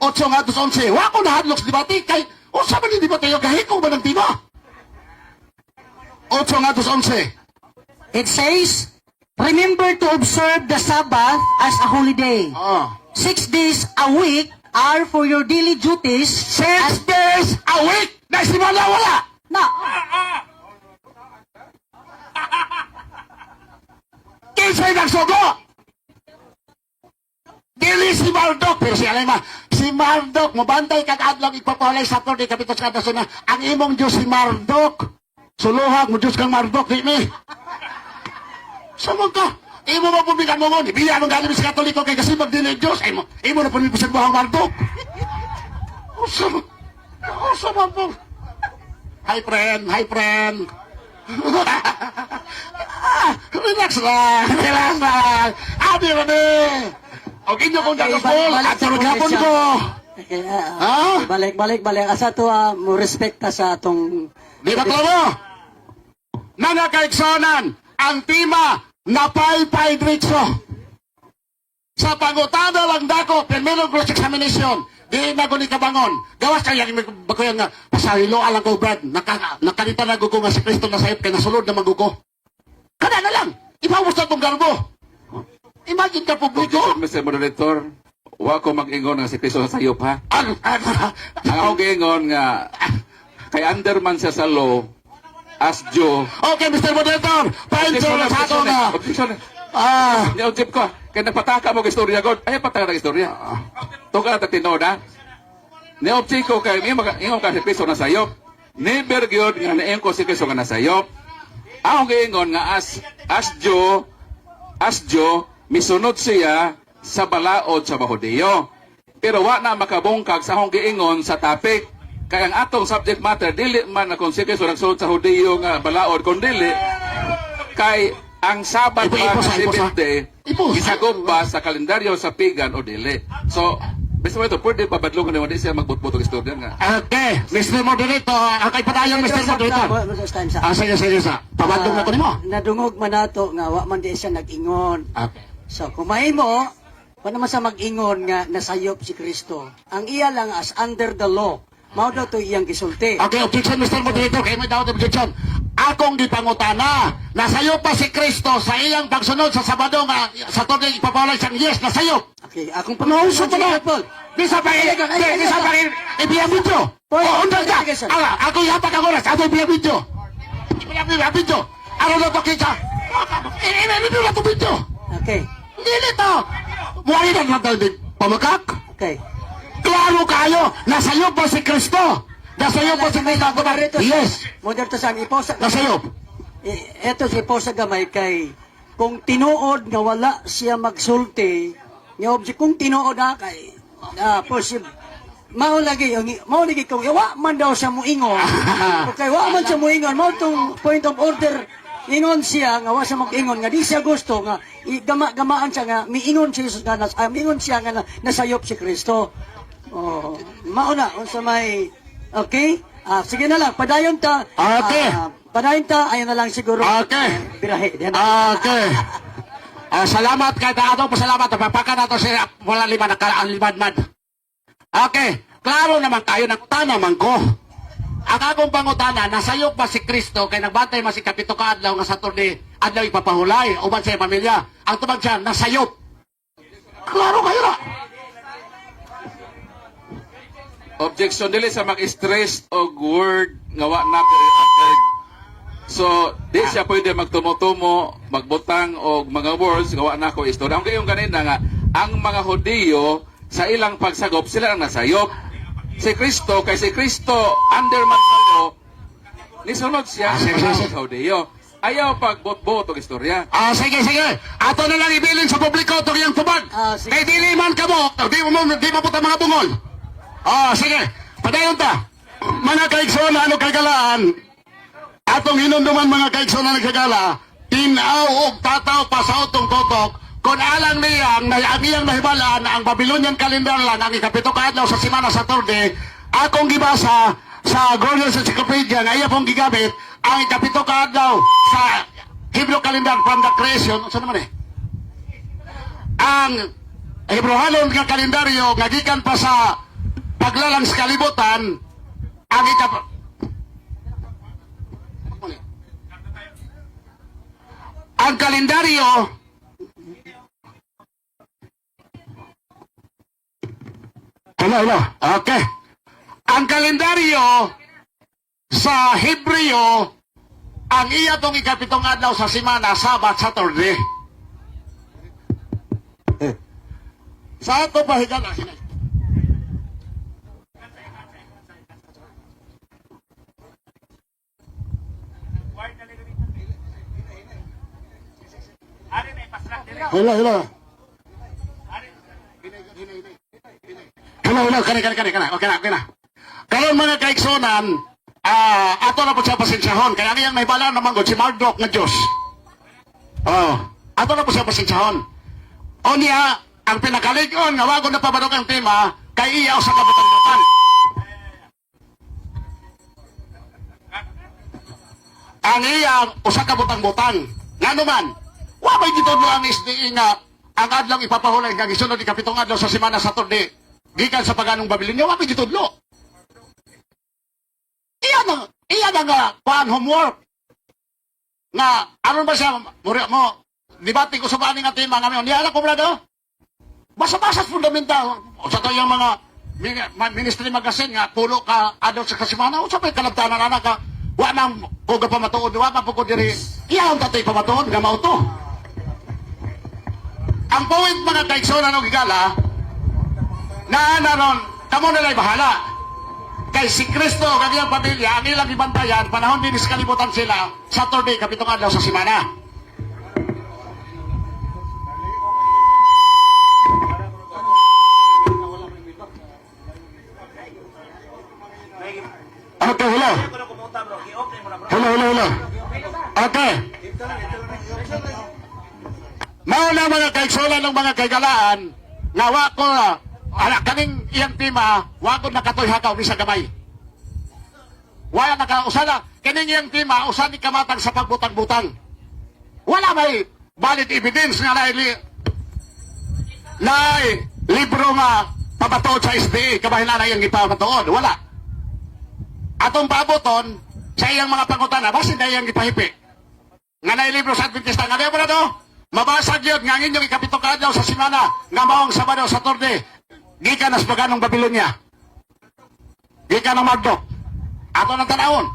8 nga 11. Wa ko na hadlok sa debate kay unsa man ni debate yo kahiko ba ng tima? 8 nga 11. It says, remember to observe the Sabbath as a holy day. 6 days a week are for your daily duties. 6 days a week. Na simana wala. Na, Kinsay nagsugo? Dili si Marduk. Pero si Alema, si Marduk, mabantay kag adlaw ipapalay sa Saturday, kapito sa kada na, ang imong Diyos si Marduk. Suluhag mo Diyos kang Marduk, di mi. Samang ka, imo mo pumigan mo ngon, ibiya mong galing sa Katoliko kay kasi magdili Diyos, imo na pumipisan mo ang Marduk. Usama po. Hi friend, hi friend. Relax lang. Adi mo ni. O inyo kong dalapol, at sarugapon ko. Balik. Asa to mo respekta sa atong... Di ba klaro? Mga kaigsonan, ang tima na pay diretso. Sa pangutana lang dako, primero cross examination, di na ko ni kabangon. Gawas kaya bago yan nga, pasahilo alang ko Brad, nakalita na gugo nga si Kristo na sayop kay nasulod na magugo. Kana na lang, ipawos na itong garbo. Imagine ka publiko. Mr. Moderator, wa ko mag-ingon nga si Kristo sa sayop ha. Ang ako giingon nga kay underman siya sa law as Joe. Okay, Mr. Moderator, pa-answer na sa ato na. Objection. Ni-object ko. Kaya nagpataka mo istorya God. Ay, pataka na istorya. Tuga na tinood ha. Ni-object ko kay ingon ka si Kristo na sayop. Never gyud nga naingon ko si Kristo nga nasayop. Ako giingon nga as Joe, misunod siya sa balaod sa Bahudiyo. Pero wa na makabungkag sa akong giingon sa topic. Kaya ang atong subject matter, dili man na kung si Kristo nagsunod sa Hudiyo nga balaod, kung dili, kay ang Sabat ba sa 7th day, gisagop ba sa kalendaryo sa pagan o dili. So, basta mo ito, pwede pabadlungan naman di siya magbutbutog istorya nga. Okay, Mr. Moderator, ang kay padayon, Mr. Moderator. Sige. Pabadlong na ko nimo. Nadungog man nato nga wa man di siya nag-ingon. Okay. So, kumay mo, pa naman sa mag-ingon nga nasayop si Kristo. Ang iya lang as under the law. Mao daw to iyang gisulti. Okay, objection, Mr. Moderator. Kaya may daw objection. Akong gipangutana, nasayo pa si Kristo sa iyang pagsunod sa Sabado nga sa Saturday ipapawala siyang yes, nasayo. Okay, akong Nauso pa na. Paul. Di sa pagin, ibiyang video. Undan ka. Ako yapak ang oras, ako ibiyang video. Ibiyang video. Ano na to kita? Ibiyang na to video. Okay. Dili to. Muari na natin din pamakak. Okay. Klaro kayo, nasayo pa si Kristo. Nasayo pa si Kristo. Yes. Moderator sa iposa. Nasayo. Eto si iposa gamay kay kung tinuod nga wala siya magsulti, nga object kung tinuod na kay possible. Mao lagi kung wa man daw siya muingon. Okay, wa man siya muingon, mao tong point of order. Ingon siya nga wa siya mag-ingon nga di siya gusto nga gama-gamaan siya nga miingon siya nga nasayop si Kristo. Oh, mao na unsa may okay? Sige na lang, padayon ta. Okay. Padayon ta, ayon na lang siguro. Okay. Birahe. Okay. Salamat kay ato pasalamat papaka nato sa wala lima nakalimad-mad. Okay. Klaro naman kayo nagtana man ko. Ang akong pangutana, nasayop ba si Kristo kay nagbantay man si kapito ka adlaw nga Saturday, adlaw ipapahulay uban sa pamilya. Ang tubag siya nasayop. Klaro kayo na. Objection dili sa mag-stress og word nga wa na uttered. So, di siya pwede magtumo-tumo, magbutang og mga words nga wa na ko istorya. Ang kayong kanina nga ang mga Hudiyo sa ilang pagsagop sila ang nasayop. Si Kristo kay si Kristo under man salo nisunod siya sa Hudiyo. Ayaw pagbot-bot og istorya. Sige, sige. Ato na lang ibilin sa publiko itong iyang tubag. Sige. Kay dili man ka mo, di mo puta mga bungol. Sige. Padayon ta. Mga kaigsoon na ano kagalaan, atong hinunduman mga kaigsoon na nagkagala, tinaw og tataw pa sa utong totok, kung alang niyang, ang iyang nahibalaan, ang Babylonian calendar lang, ang ikapito kaadlaw sa Semana Saturday, akong gibasa sa Glorious Encyclopedia, nga iya pong gigamit, ang ikapito kaadlaw sa Hebrew calendar from the creation, saan naman ang Hebrew-halon nga kalendaryo, nga gikan pa sa paglalang sa kalibutan, ang ang kalendaryo hello. Okay. Ang kalendaryo sa Hebreo, ang iya tong ikapitong adlaw sa semana, Sabat, Saturday. Sa ato pa higala, Hello. Kani. Okay na. Karon mga kaigsonan, ato na po siya pasensyahon. Kaya ngayang naibala naman ko si Marduk nga Diyos. Ato na po siya pasensyahon. O niya, ang pinakalig-on, nga wago na pabadok ang tema, kay iyaw sa kabutang-butang. Ang iyang usa ka butang-butang. Nga naman, wa may gitudlo ang SDE nga ang adlaw ipapahulay nga gisunod ikapitong adlaw sa Semana Saturday gikan sa paganong Babilonyo, wa may gitudlo. Iya na nga paan homework nga aron ba siya mo debate ko sa bani nga tema nga niya ko brado. Basa-basa fundamental sa tayong mga ministry magazine nga pulo ka adlaw sa Semana usa pay kalabtanan ana ka wa nang kuga pa matuod wa pa pugod diri iya ang tatay pa matuod nga mauto. Ang point mga kaigsoon ng gigala na naron kamo na lay bahala kay si Kristo kag iyang pamilya ang ilang ibantayan panahon din sa kalibutan sila Saturday kapitong adlaw sa semana. Okay, hello. Okay. Mao na mga kaigsolan ng mga kaigalaan nga wa ko kaning iyang tema wa ko nakatoy hakaw ni sa gamay. Wala nakausala kaning iyang tema usa ni kamatag sa pagbutang-butang. Wala may valid evidence nga na libro nga pabatuod sa SDE kabahin na iyang ipabatuod. Wala. Atong paboton sa iyang mga pangutana basin na iyang ipahipi. Nga na libro sa Adventista nga diyo to? Mabasag yun, nga inyong ikapitong kaadlaw sa semana, nga maong Sabado, Saturday, gikan nas paganong Babylonia. Gikan ng Marduk. Ato ng tanawon.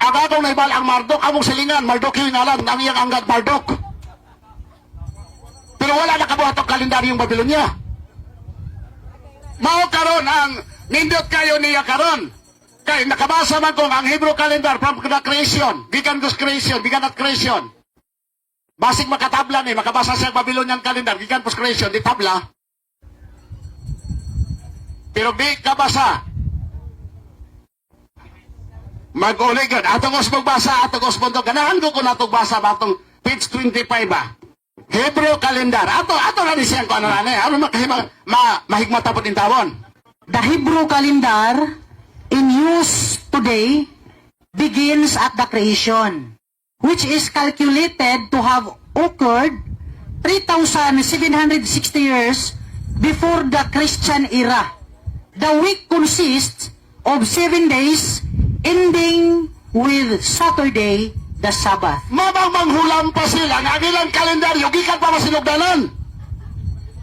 Ang atong naibal ang Marduk, among silingan, Marduk yung ngalan, ang iyang anggad Marduk. Pero wala nakabuhat ang kalendaryong Babylonia. Mao karon ang nindot kayo niya karon. Kay nakabasa man kong ang Hebrew calendar from the creation, gikan God's creation, gikan at creation. Basig makatabla ni, makabasa siya Babylonian calendar, gikan post creation, di tabla. Pero di kabasa. Mag-uli gud, atong os magbasa, atong os bundok, ganahan ko na itong basa, batong page 25 ba? Hebrew calendar, ato na ni siyang kung ano na ni, ano mahigmata po din tawon. The Hebrew calendar in use today begins at the creation, which is calculated to have occurred 3,760 years before the Christian era. The week consists of 7 days, ending with Saturday, the Sabbath. Mabang manghulam pa sila nga ang ilang kalendaryo gikan pa masinugdanan.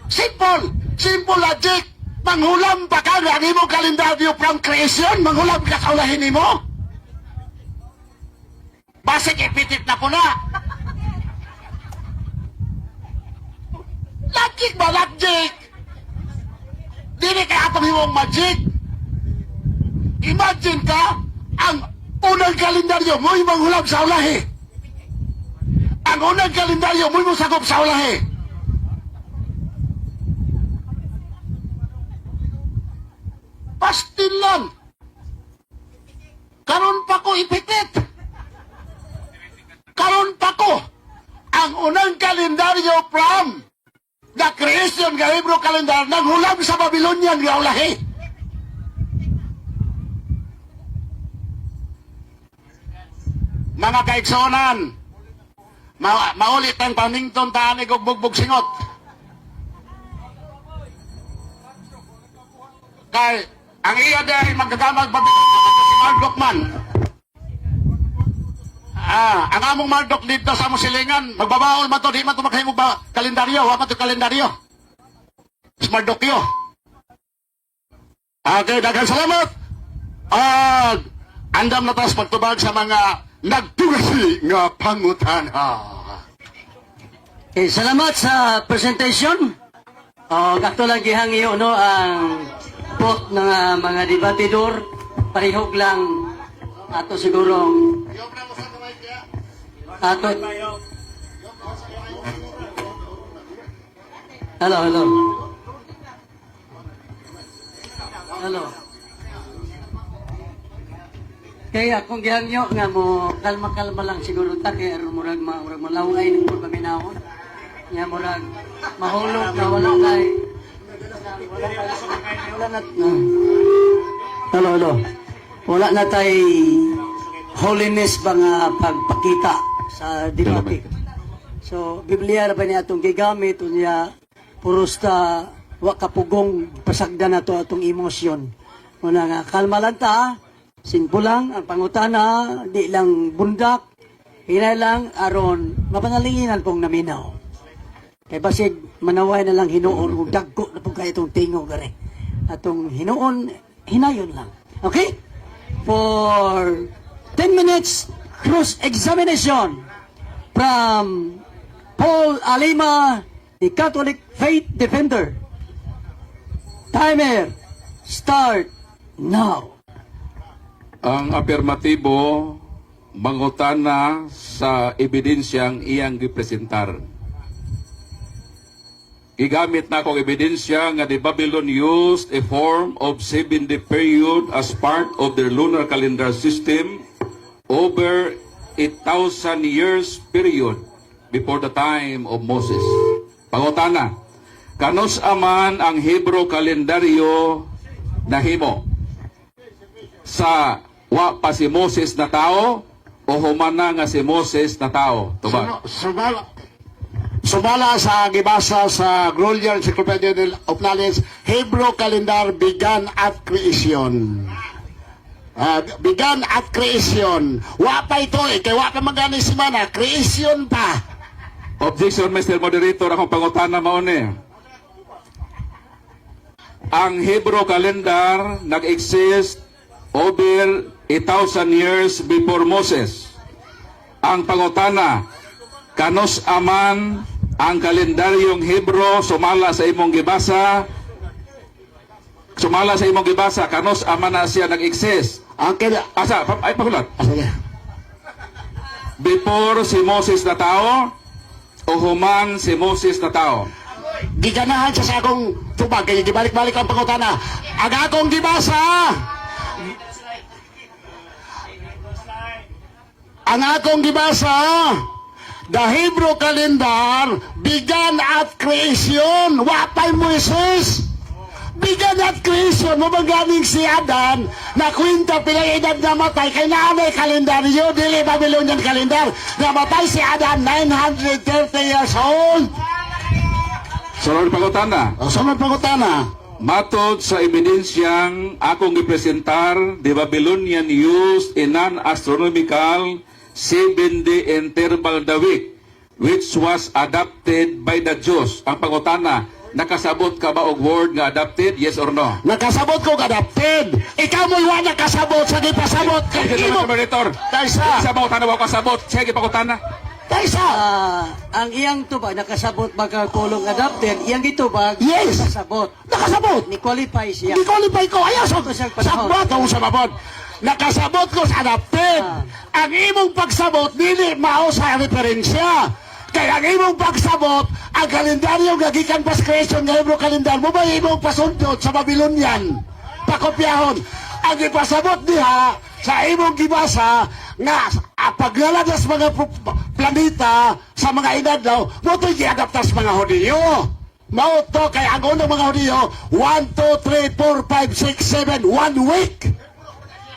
Simple. Simple logic. Manghulam pa ka nga ang imong kalendaryo from creation. Manghulam ka kaulahin mo. Basig ipitit na po na. Logic ba? Logic. Dili kaya atong imong magic. Imagine ka, ang unang kalendaryo mo imong hulam sa ulahi. Ang unang kalendaryo mo imong sakop sa ulahi. Pastil lang. Karon pa ko ipitit. Karon pa ko. Ang unang kalendaryo from the creation nga Hebrew calendar nang hulam sa Babylonian nga ulahi. Mga kaigsonan, maulit ang panington taanig og bugbog singot. Kay ang iya dahil magagamag si Marduk man. Ang among Marduk dito sa among silingan, magbabaol man to, di man to maghimog ba kalendaryo, wa man to kalendaryo. Marduk yo. Okay, daghang salamat. Andam na taas pagtubag sa mga nagtugasi nga pangutana. Salamat sa presentation. Kato lang gihang iyo, no, ang pot ng mga debatidor. Parihog lang ato siguro. Ato. Hello. Kaya kung gihangyo nga mo kalma-kalma lang siguro ta kaya murag malaway ning pud paminahon. Nya murag mahulog na wala na. Hello. Wala na tay holiness ba nga pagpakita sa debate. So Biblia ra ba ni atong gigamit unya puros ta wa kapugong pasagdan nato atong emosyon. Muna nga kalma lang ta. Simple lang, ang pangutana, di lang bundak, hinay lang, aron, mapanalinginan pong naminaw. Kaya basig, manaway na lang hinuon, kung dagko na pong kayo itong tingog gari. Atong hinuon, hinayon lang. Okay? For 10 minutes, cross-examination from Paul Alima, the Catholic Faith Defender. Timer, start now. Ang afirmatibo mangutana sa ebidensyang iyang gipresentar. Gigamit na akong ebidensya nga the Babylon used a form of 7-day period as part of their lunar calendar system over 8,000 years period before the time of Moses. Pangutana, kanos aman ang Hebrew kalendaryo nahimo? Sa wa pa si Moses na tao o humana nga si Moses na tao? Tubag. Sumala sa gibasa sa Gloria Encyclopedia of Knowledge, Hebrew calendar began at creation. Began at creation. Wa pa ito kay wa pa magani si mana, creation pa. Objection, Mr. Moderator, akong pangutana mauni. Ang Hebrew calendar nag-exist over 1,000 years before Moses. Ang pangutana, kanos aman ang kalendaryong Hebrew sumala sa imong gibasa? Sumala sa imong gibasa, kanos aman na siya nag-exist? Asa, ay pagulat. Before si Moses na tao o human si Moses na tao? Giganahan siya sa akong tubag, kaya gibalik-balik ang pangutana. Ang akong gibasa! Ang akong gibasa, the Hebrew calendar began at creation. Wapay Moises. Began at creation. Mabagaling si Adan na kwenta pilang edad na matay. Kay naanay kalendaryo, dili Babylonian calendar. Namatay si Adan 930 years old. Sunod pangutana. Sunod pangutana. Matod sa ebidensyang akong gipresentar, the Babylonian used a non-astronomical 7-day interval the week, which was adopted by the Jews. Ang pangutana, nakasabot ka ba og word nga adopted? Yes or no? Nakasabot ko adopted. Ikaw mo wa nakasabot sa gipasabot kay Sige imo. naman, Monitor. Kaysa, Sa pangutana mo kasabot. Sige, pangutana. kaysa. Ang iyang tubag nakasabot magkakulong adopted, iyang gitubag Yes. nakasabot. Nakasabot. Ni qualify siya. Hindi qualify ko. Ayaw sa Ito siyang panahon. sabot ako sa babod. Nakasabot ko sa adopted. Ang imong pagsabot, dili mao sa referensya. Kaya ang imong pagsabot, ang kalendaryo nga gikan pas creation nga Hebrew kalendar mo ba imong pasundot sa Babylonian? Pakopyahon. Ang ipasabot diha sa imong gibasa nga paglaladas mga planeta sa mga inadlaw, mo to'y giadaptas mga Hudiyo. Mao to kay ang unang mga Hudiyo, 1, 2, 3, 4, 5, 6, 7, 1 week.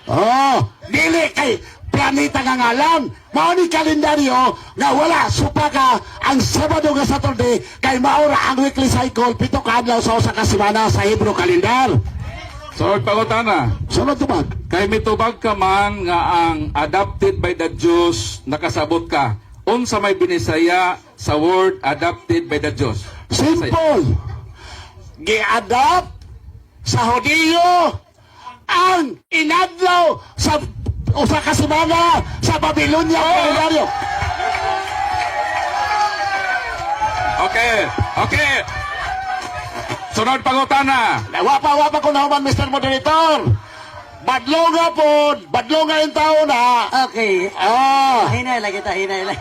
Oh, dili kay planeta nga ngalan. Mao ni kalendaryo nga wala supa ka ang Sabado nga Saturday kay maura ang weekly cycle 7 ka adlaw sa usa ka semana sa Hebrew kalendar. So, pangutana. Sunod tubag. Kay mitubag ka man nga ang adopted by the Jews, nakasabot ka. Unsa may binisaya sa word adopted by the Jews? Simple. Gi-adapt sa Hudiyo ang inadlaw sa usa ka semana sa Babylonia kalendaryo. Okay, okay. Sunod pangutana. Wapa ko na human, Mr. Moderator. Badlonga po, badlonga yung tao na. Okay. Ah, Hinay lang kita, hinay lang.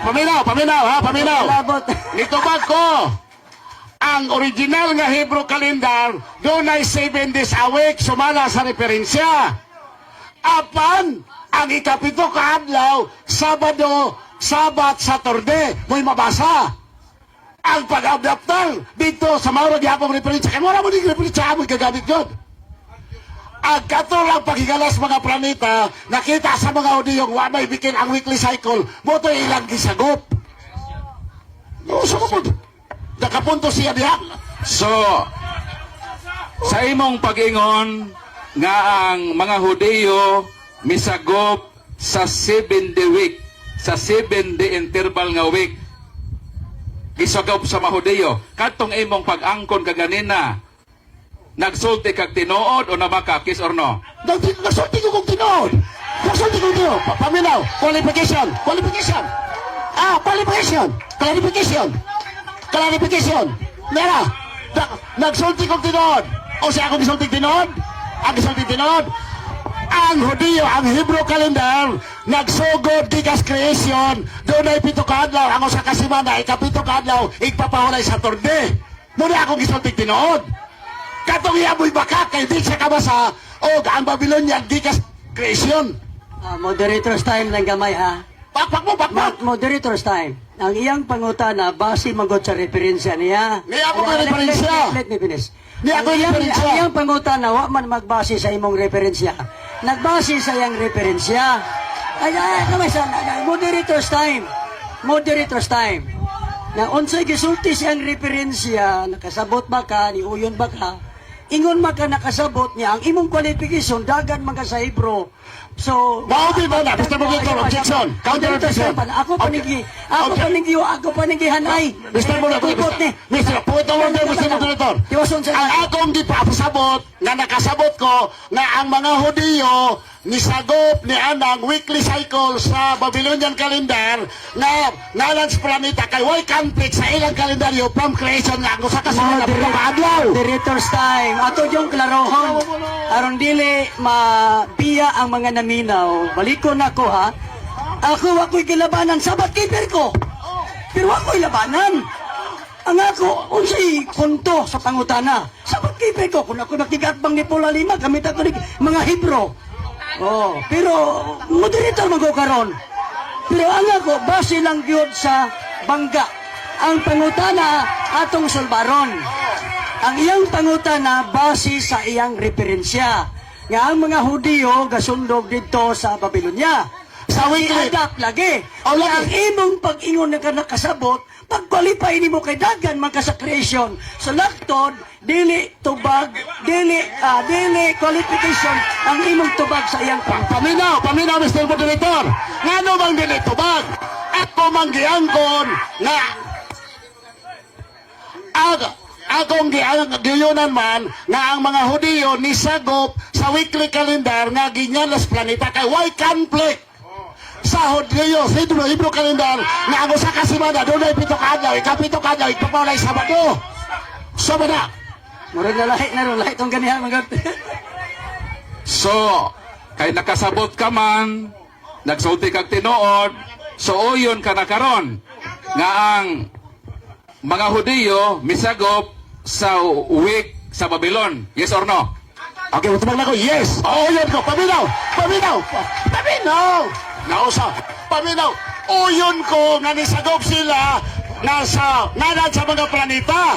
Paminaw ha, paminaw. Labot. Nitubag ko, ang original nga Hebrew calendar, doon ay 7 days a week, sumala sa referensya. Apan, ang ikapito ka adlaw, Sabado, Sabat, Saturday, mo'y mabasa. Ang pag-adaptal dito sa mga gyapong referensya, kaya wala mo din referensya, amoy gagamit yun. Ang katulang paghigalas mga planeta, nakita sa mga Hudiyong wala bikin ang weekly cycle, mo to ilang gisagop. No, sa kapag nakapunto siya diha. So, sa imong pag-ingon nga ang mga Hudiyo misagop sa 7-day week, sa 7-day interval nga week, gisagop sa mga Hudiyo. Katong imong pag-angkon kaganina, nagsulti kag tinuod o nabakakis or no? Nagsulti ko kong tinood. Nagsulti ko tinood. Paminaw. Qualification. Qualification. Qualification. Clarification. Clarification. Mera. Nagsulti kong tinood. O siya akong gisulti tinood? Ang gisulti tinood? Ang Hudiyo, ang Hebrew calendar, nagsugod gikas creation, doon ay 7 ka adlaw, ang usa ka semana, ikapito ka adlaw, igpapahulay sa Saturday. Muna akong gisulti tinood. Katong iyamoy baka kay di siya kabasa o ang Babylonian gikas creation. Moderator's time lang gamay ha. Pakpak mo, pakpak. Moderator's time. Ang iyang pangutana, base magot sa referensya niya. Niya ako may referensya. Let me finish. Niya ako yung referensya. Ang iyang pangutana, wa man magbase sa imong referensya. Nagbase sa iyang referensya. Kamay sa, moderator's time. Moderator's time. Na unsay gisulti siyang referensya, nakasabot ba ka, ni uyon ba ka, ingon maka nakasabot niya, ang imong qualification, dagan mga sa Hebrew. So, Maudi ba na? Mr. Moderator, objection. Counter objection. Ako panigihanay. Mr. Moderator, Mr. Puto Wonder, Mr. Moderator. Tiwason sa Ang akong gipapasabot, na nakasabot ko, na ang mga Hudiyo, nisagop ni anang weekly cycle sa Babylonian calendar, na nalans planeta, kay way conflict sa ilang kalendaryo from creation nga, kung sa kasunod na pagkakaadlaw. Moderator's time. Ato yung klarohon. Aron dili mabiya ang mga naminaw. Balikon ako ha. Ako'y kilabanan. Sabat keeper ko. Pero ako'y labanan. Ang ako, unsay punto sa pangutana. Sabat keeper ko. Kung ako nakigatbang ni Paula Lima, gamit ako ni mga Hebrew. Oh, pero moderator magkaroon. Pero ang ako, base lang yun sa bangga. Ang pangutana, atong sulbaron. Ang iyang pangutana, base sa iyang referensya. Nga ang mga Hudiyo, gasundog dito sa Babylonia. Sa weekly. Adapt lagi. O, lagi. Ang imong pag-ingon na nakasabot, pag-qualify nimo kay dagan man ka sa creation. So laktod dili tubag, dili qualification ang imong tubag sa iyang Paminaw, Mr. Moderator. Ngano bang dili tubag? Ako mang giangkon nga akong giyunan man nga ang mga Hudiyo nisagop sa weekly calendar nga ginyalas planeta kay why conflict sa Hudiyo sa Hebrew calendar nga ang usa ka semana doon ay 7 ka adlaw, ikapito ka adlaw, ipapawlay Sabado. Sabada. Murag na lahi tong ganihan mga So, kay nakasabot ka man, nagsulti kag tinuod, so uyon ka na karon nga ang mga Hudiyo misagop sa week sa Babylon. Yes or no? Okay, utubag na ko. Yes. Oo, yun ko. Paminaw. Nausa. Paminaw. O yun ko nga nisagop sila nasa ngalan sa mga planeta.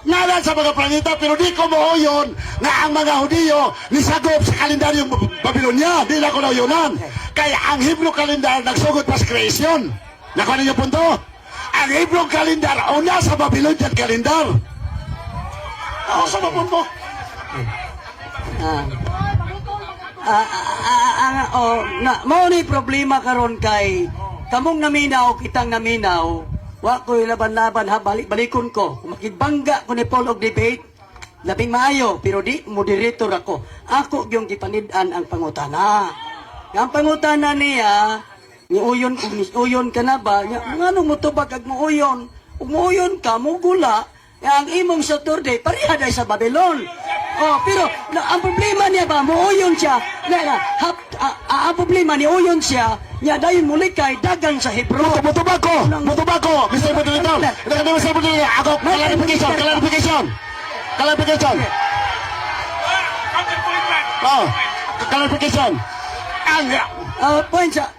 Ngalan sa mga planeta, pero di ko mo yun nga ang mga Hudiyo nisagop sa kalendaryong Babylonia. Di na ko na yunan. Kaya ang Hebrew calendar nagsugod pa sa creation. Nakuha ninyo punto? Ang Hebrew calendar una sa Babylonian calendar. Ako sa punto. Mao ni problema karon kay kamong naminaw kitang naminaw wa ko'y laban-laban ha balikon ko makigbangga ko ni Paul og debate labing maayo pero di moderator ako gyung gipanid-an ang pangutana ang pangutana niya ni uyon ka na ba ngano mo tubag ag muuyon ug muuyon ka mo gula ang imong Saturday pareha day sa Babylon. Oh, pero ang problema niya ba muuyon siya. Ang problema ni uyon siya, niya dayon muli kay dagan sa Hebrew. Mutubag ko, Mr. Moderator. Mr. Moderator, ako, clarification. Oh, clarification. Point siya,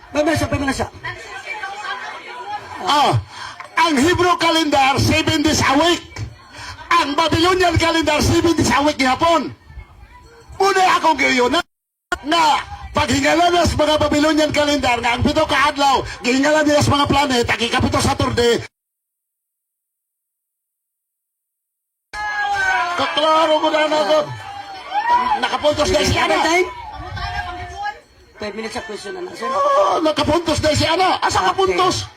pagmasa. Ang Hebrew calendar, 7 days a week. Ang Babylonian calendar, 7 days a week gihapon. Muna akong giyon na paghingalan sa mga Babylonian calendar nga ang 7 ka adlaw, gihingalan nila sa mga planet, ang ikapito Saturday. Kaklaro ko na ako. Nakapuntos na si Ana. Time? 5 minutes sa question na sir. Nakapuntos na si Ana. Asa kapuntos?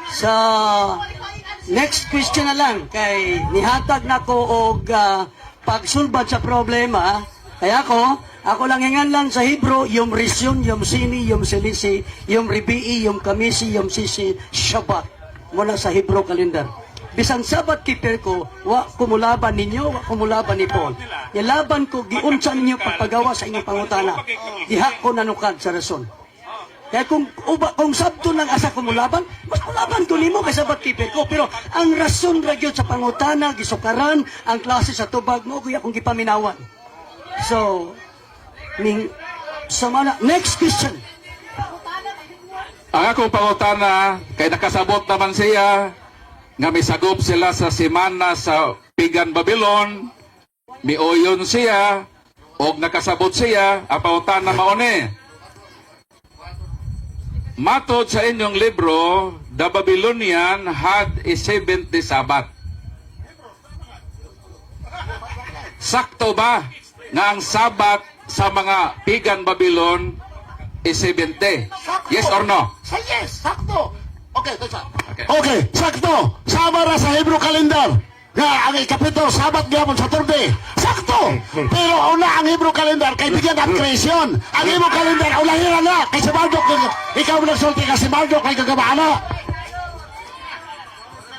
So, next question na lang kay nihatag na ko og pagsulbad sa problema. Kaya ako lang hinganlan sa Hebrew, yung Rishon, yung Sini, yung Selisi, yung Ribii, yung Kamisi, yung Sisi, Shabbat. Mula sa Hebrew calendar. Bisan Sabbath keeper ko, wa kumulaban ninyo, wa kumulaban ni Paul. Nilaban ko, giunsa ninyo pagpagawa sa inyong pangutana. Diha ko nanukad sa rason. Kaya kung sabto lang asa kumulaban, mas mulaban ko nimo kay Sabbath keeper ko. Pero ang rason ra gyud sa pangutana, gisukaran, ang klase sa tubag mo, kuya kung gipaminawan. So, next question. Ang akong pangutana, kay nakasabot naman siya, nga misagop sila sa semana sa Pigan Babylon, miuyon siya, o nakasabot siya, ang pangutana maone. Matod sa inyong libro, the Babylonian had a 70 Sabbath. Sakto ba na ang Sabbath sa mga Pigan Babylon is 70? Yes or no? Yes, sakto. Okay, sakto. Sama ra sa Hebrew calendar. Nga ang ikapito, Sabat gyapon Saturday. Sakto. Pero una ang Hebrew calendar kay bigyan at creation. Ang Hebrew calendar ulahiran na kay si Marduk. Ikaw nagsulti ka si Marduk kay kagabana.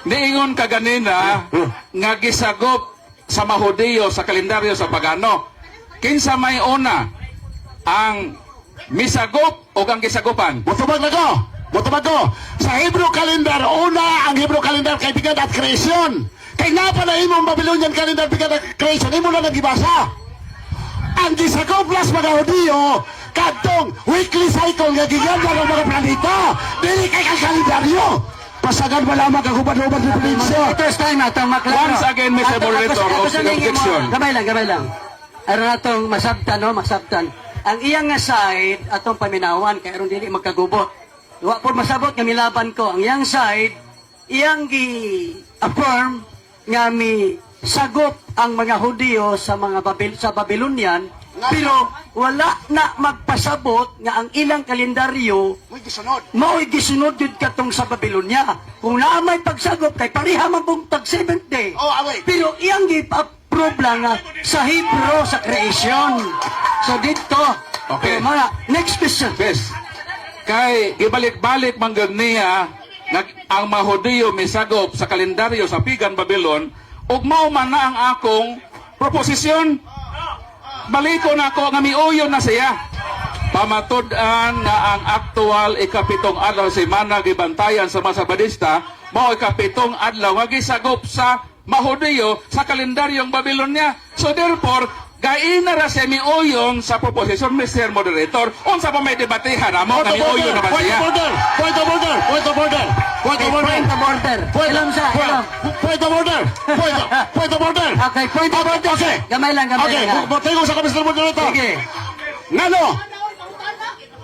Niingon ka ganina nga gisagop sa Mahudiyo sa kalendaryo sa pagano. Kinsa may una ang misagop o ang gisagopan? Mutubag ko. Sa Hebrew calendar, una ang Hebrew calendar kay bigyan at creation. Kay nga pa na imong Babylonian calendar bigyan at creation, imo na nagibasa. Ang gisagop plus mga Hudiyo, kadtong weekly cycle nga giganda ng mga planeta, dili kay kang kalendaryo. Pasagan ba lamang ang hubad-hubad ng probinsya? First time atong maklaro. Once again, Mr. Moderator, objection. Gamay lang. Aron atong masabtan. Ang iyang nga side atong paminawan kay aron dili magkagubot. Wa po masabot nga milaban ko. Ang iyang side iyang gi-affirm nga mi sagop ang mga Hudiyo sa mga sa Babylonian, pero wala na magpasabot nga ang ilang kalendaryo May gisunod. mao'y gisunod yun katong sa Babylonia. Kung naamay pagsagop kay pareha man pong tag 7th day. Oh, away. Pero iyang gi-approve lang nga sa Hebrew sa creation. So dito, Okay. next question. Bes, kay ibalik-balik manggag niya ang mga Hudiyo misagop sa kalendaryo sa Pigan Babylon, ug mao man na ang akong proposisyon. Baliko na ako nga miuyon na siya. Pamatud-an nga ang aktual ikapitong adlaw sa semana gibantayan sa mga Sabadista, mao ikapitong adlaw nga gisagop sa mga Hudiyo sa kalendaryong Babylonia. So therefore, gaina ra siya miuyon sa proposisyon, Mr. Moderator. Unsa pa may debatehan amo nga miuyon na ba Point siya? of order! Point of order! Point of order! Point Okay, of order! point of order. Ilam sa, ilam. Point of order! Point of order! Okay, point of order. Okay. Gamay lang, gamay Okay, lang. tingog sa Mr. Moderator. Sige. Ngano?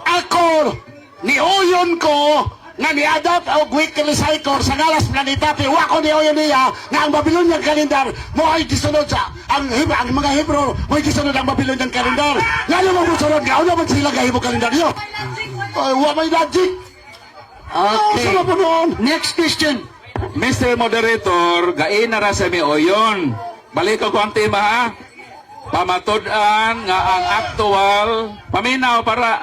Ako, niuyon ko nga ni-adopt og weekly cycle sa Galas Planeta, pero wa ko niuyon niya nga ang Babylonian calendar mo ay gisunod sa ang mga Hebrew mo ay gisunod ang Babylonian calendar. Ngano mo musunod nga ano man sila gahibo kalendaryo? Wa may logic. Okay. Sino po noon? Next question. Mr. Moderator, gaina ra sa miuyon. Balik ko ang tema ha. Pamatud-an nga ang aktual paminaw para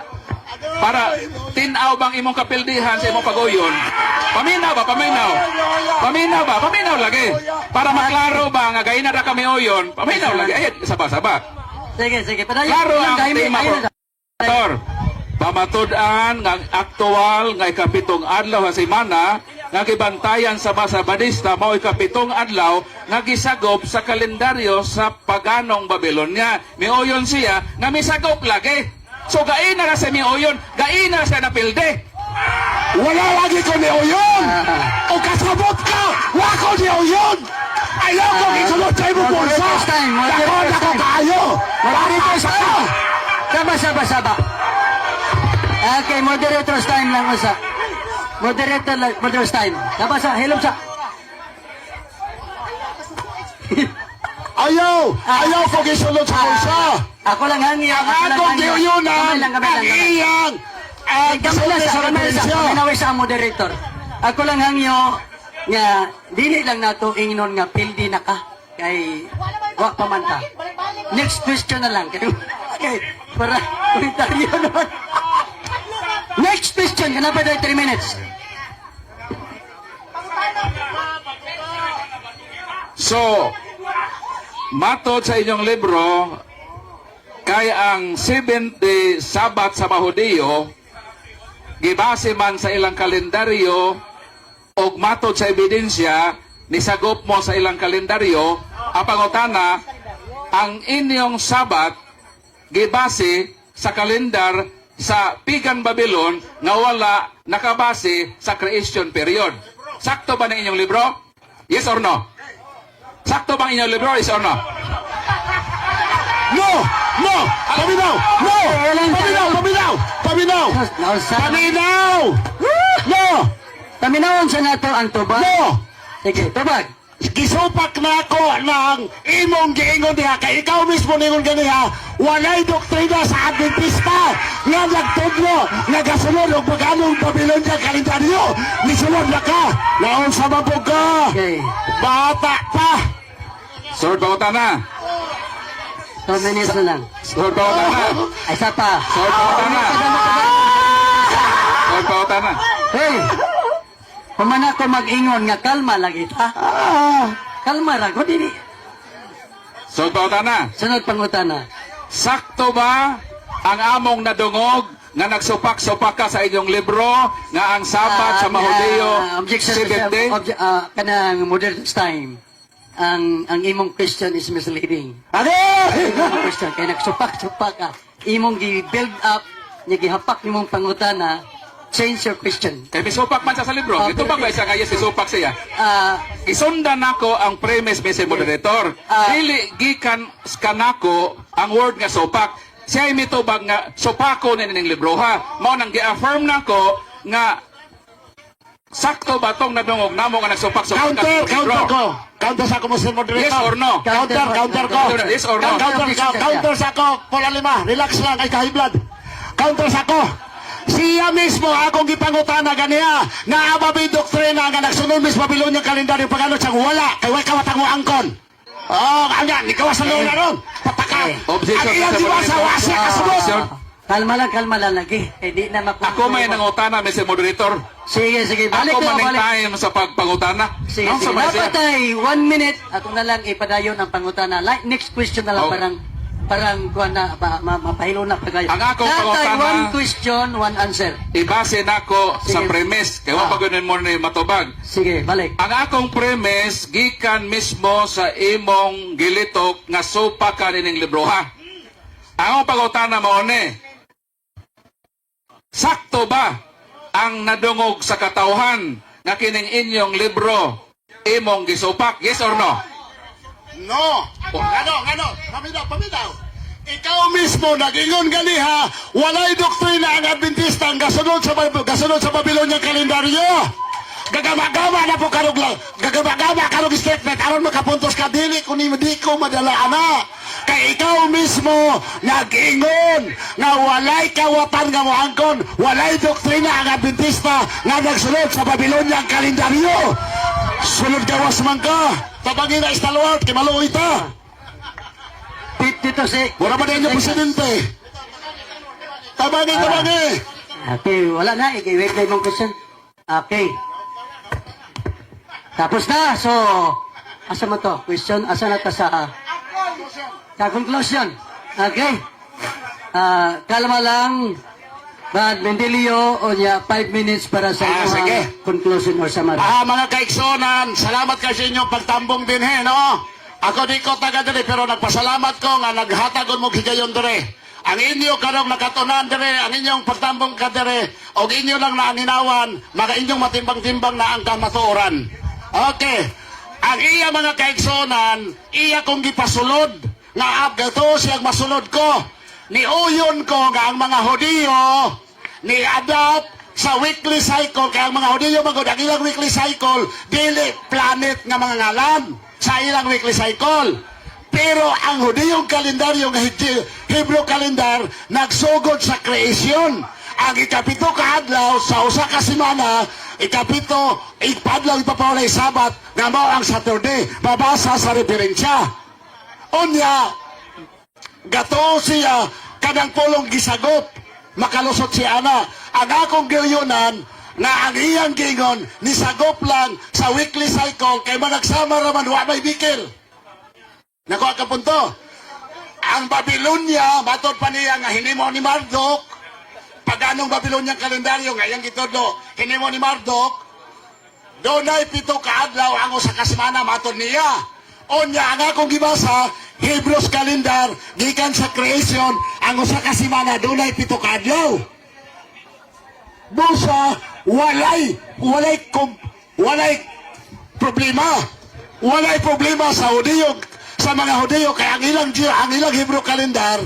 tinaw bang imong kapildihan sa imong pag-uyon. Paminaw ba? Paminaw lagi. Para maklaro ba nga gaina ra kami uyon. Paminaw lagi. Ay, saba-saba. Sige, sige. Pero Klaro ang tema, ayun na. Moderator. Pamatud-an nga ang aktual nga ikapitong adlaw sa semana nga gibantayan sa mga Sabadista mao ikapitong adlaw nga gisagop sa kalendaryo sa paganong Babylonia. Miuyon siya nga misagop lagi. So gaina na sa miuyon, gaina na sa napilde. Wala lagi ko niuyon. O kasabot ka, wa ko niuyon. Ayaw ko gisunod sa imong bulsa. Moderator's time, Dako moderator's na ko time. kayo. Moderator's Wala time. Saba. Okay, moderator's time lang usa. Moderator's time. Hello sa. Ayaw ko gisunod sa bulsa. Ako lang hangi. Ang akong giuyunan, Gamay ang lang. iyang gisunod sa referensya. Kaminaway sa moderator. Ako lang hangyo nga dili lang nato ingnon nga pildi na ka kay wa pa man ta. Next question na lang. Okay, para komentaryo naman. Next question, kana pa 3 minutes. So, matod sa inyong libro, kay ang 70 Sabat sa Mahudiyo, gibase man sa ilang kalendaryo, o matod sa ebidensya, nisagop mo sa ilang kalendaryo, ang pangutana, ang inyong Sabat, gibase sa kalendar sa Pigan Babylon na wala nakabase sa creation period. Sakto ba ng inyong libro? Yes or no? Sakto bang inyong libro? Yes or no? No! Paminaw! No! Paminaw! No! Paminawon sa nato ang tubag. No! Sige, tubag. Gisupak na ako ng imong giingon diha kay ikaw mismo ningon ganiha walay doktrina sa Adventista nga nagtudlo nagasunod og paganong Babylonia kalendaryo nisulod na ka naon sa mabog ka Okay. bata pa Sword pangutana. 2 minutes na lang. Sword pangutana. Ay, isa pa. Sword pangutana. Sword pangutana. Hey! Pumana ko mag-ingon nga kalma lagi ta. Kalma ra ko dili. Sword pangutana. Sunod pangutana. Sakto ba ang among nadungog nga nagsupak-supak ka sa inyong libro nga ang Sabat sa Mahudiyo Objection 70? kanang modern time. Ang imong question is misleading. Imong question kay nagsupak-supak ka. Imong gi-build up, nya gihapak nimong pangutana. Change your question. Kay misupak man siya sa libro. Ito ba isa nga yes, misupak siya? Isundan nako ang premise, Mr. Moderator. Dili gikan kanako ang word nga supak. Siya ay mitubag nga supako na ning libro ha. Mao nang gi-affirm nako nga Sakto ba tong nadungog namo nga nagsupak-supak Counter ko. Counter sa ako, Mr. Moderator. Yes or no? Counter ko. Yes or no? Counter sa ako. Pula lima. Relax lang kay high blood. Counter sa ako. Siya mismo akong gipangutana ganiya na ababi doktrina nga nagsunod mis Babylonia kalendaryo pagano siyang wala kay way kawatang mo angkon. Oh, kanya, ikaw sa loob na ron. Pataka. Objection Ang iyang sa diwasa moderator. wasa kasabot. Objection. Kalma lang lagi. Eh, di na mapuno. Ako may nangutana, Mr. Moderator. Sige, balik Ako ko, maning balik. time sa pagpangutana. Sige, Ang sige. sabay siya. Dapat ay 1 minute. Ako na lang ipadayon ang pangutana. Like, next question na lang, Oh. parang kuha na, mapahilo na pagayo. Ang akong Dapat pangutana- 1 question, 1 answer. Ibase na ko sa Sige. premise. Kaya wag pag mo ni matubag. Sige, balik. Ang akong premise, gikan mismo sa imong gilitok nga sopa ka nining libro, ha? Ang akong pangutana mo ni, sakto ba ang nadungog sa katawhan nga kining inyong libro imong gisupak? Yes or no? No. Ngano. Pamitaw. Ikaw mismo nag-ingon ganiha, walay doktrina ang Adventista ang gasunod sa Babylonia kalendaryo. Gagama-gama na po karog lang. Gagama-gama karog statement aron makapuntos ka dili ko ni di ko madala ana. Kay ikaw mismo nag-ingon nga walay kawatan nga moangkon, walay doktrina ang Adventista nga nagsunod sa Babylonia kalendaryo. Sunod gawas man ka. Tabangin na istalwat, kay maluoy ta. Dito si... Wala ba na presidente? Tabangin. Okay, wala na. I-wait na yung question. Okay. Tapos na. So, asa mo to? Question, asa na ta sa conclusion. Okay. Kalma lang. Brad Mendelio, o niya, 5 minutes para sa sige. conclusion or summary. Mga kaigsonan, salamat kayo sa inyong pagtambong din no? Ako di ko taga dire, pero nagpasalamat ko nga naghatagon mo higayon dire. Ang inyo karong nakatunan dire, ang inyong pagtambong ka dire, o inyo lang naanginawan, mga inyong matimbang-timbang na ang kamatuoran. Okay. Ang iya mga kaigsonan, iya kong gipasulod, nga abgato siyang masunod ko. Niuyon ko nga ang mga Hudiyo, ni-adopt sa weekly cycle, kaya ang mga Hudiyo magod, ang ilang weekly cycle, dili planet nga mga ngalan sa ilang weekly cycle. Pero ang Hudiyong kalendaryo, nga Hebrew calendar, nagsugod sa creation. Ang ikapito kaadlaw sa usa ka semana, ikapito, ipadlaw ipapawalay Sabat, nga mao ang Saturday, mabasa sa referensya. Unya, gato siya, kanang pulong gisagot, makalusot si Ana. Ang akong gayunan, na ang iyang gingon, nisagop lang sa weekly cycle, kay managsama raman, wa may bikil. Nakuha ka punto. Ang Babylonia, matod pa niya nga hinimo ni Marduk, pag anong Babylonia kalendaryo, ngayang gitodlo, hinimo ni Marduk, doon ay 7 kaadlaw ang usa ka semana, matod niya. Onya, ang akong gibasa, Hebrews calendar, gikan sa creation, ang usa ka semana, doon ay 7 kaadlaw. Busa, walay problema. Walay problema sa Hudiyo, sa mga Hudiyo, kaya ang ilang Hebrew calendar,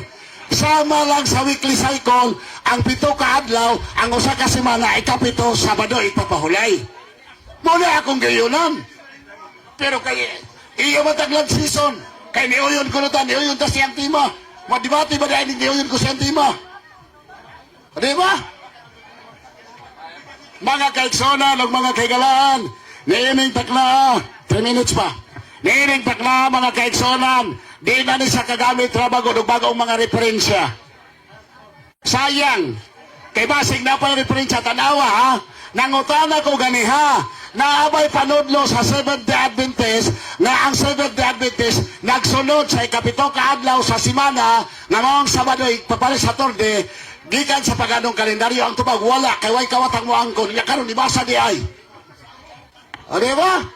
sama lang sa weekly cycle, ang 7 kaadlaw, ang usa ka semana, ikapito, Sabado, ipapahulay. Muna akong gayunan. Pero kay iyo mataglag season, kay niuyon ko nutan, niuyon ta siyang tima. Madibati ba dahil niuyon ko siyang tima? Di ba? Mga kaigsonan o mga kaigalaan, niining takla, 3 minutes pa. Niining takla, mga kaigsonan, di na ni sa kagamit trabago o bagong mga referensya. Sayang, kay basig na pa referensya, tanawa ha, nangutana ko ganiha, naabay panudlo sa Seventh-day Adventist, na ang Seventh-day Adventist nagsunod sa ikapito kaadlaw sa simana, nga maong Sabado, papalis sa Saturday, gikan sa paganong kalendaryo, ang tubag wala, kay way kawatang mo angkon, niya karon ibasa di ay. O diba?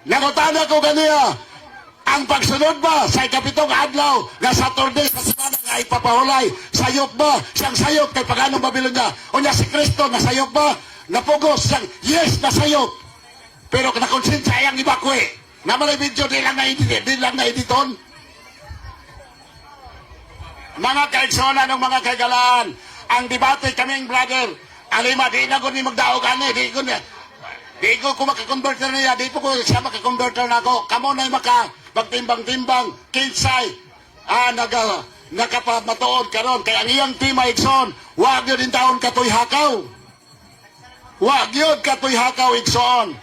Nangutana ko ganiya, ang pagsunod ba sa ikapitong adlaw na Saturday sa semana nga ipapahulay, sayop ba? Siyang sayop kay paganong Babylonia. O niya si Kristo, nasayop ba? Napugos siyang, yes, nasayop. Pero nakonsensya ayang ibakwe. Naman ay video, di lang na editon. Mga kaigsonan ng mga kaigalaan, ang debate kaming brother, Alima, di na ko ni magdaog ani, di ko makakonverter niya, di po ko siya makakonverter na ako. Kamo na magtimbang-timbang, kinsay, nakapamatuod karon kay ang iyang tima Igsoon, wag yun din taon katoy hakaw. Wag yun katoy hakaw Igsoon.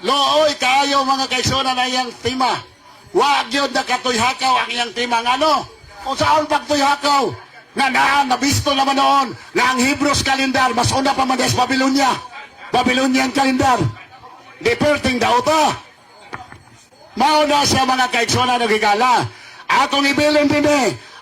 Looy kaayo mga kaigsoon na iyang tima. Wag yun na katoy hakaw ang iyang tima. Ano? Kung saan pagtoy hakaw, nabisto naman noon na ang Hebrews kalendar, mas una pa man sa Babylonia. Babylonian kalendar. Di perting daw ta. Mauna siya mga kaigsoon na nagigala. Akong ibilin din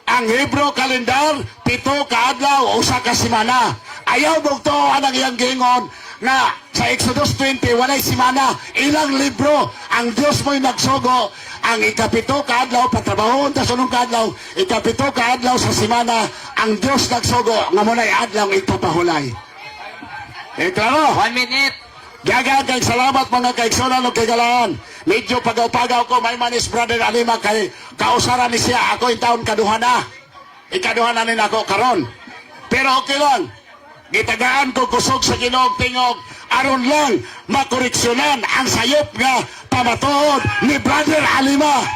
ang Hebrew kalendar, 7 ka adlaw, 1 ka semana. Ayaw bugto ang iyang gingon na sa Exodus 20, walay semana, ilang libro, ang Diyos mo'y nagsugo, ang ikapito ka adlaw, patrabahon ta sunong ka adlaw, ikapito ka adlaw sa semana, ang Diyos nagsugo, nga muna'y adlaw ipapahulay. Klaro? 1 minute. Dagan kay salamat mga kaigsonan o kagalaan. Medyo pagaw-pagaw ko, may manis brother Alima kay kausaran ni siya. Ako yung taon kaduha na. Ikaduha na nila ako karon. Pero okay lang. Gitagaan ko kusog sa Ginoong tingog. Aron lang makoreksyonan ang sayop nga pamatuod ni brother Alima.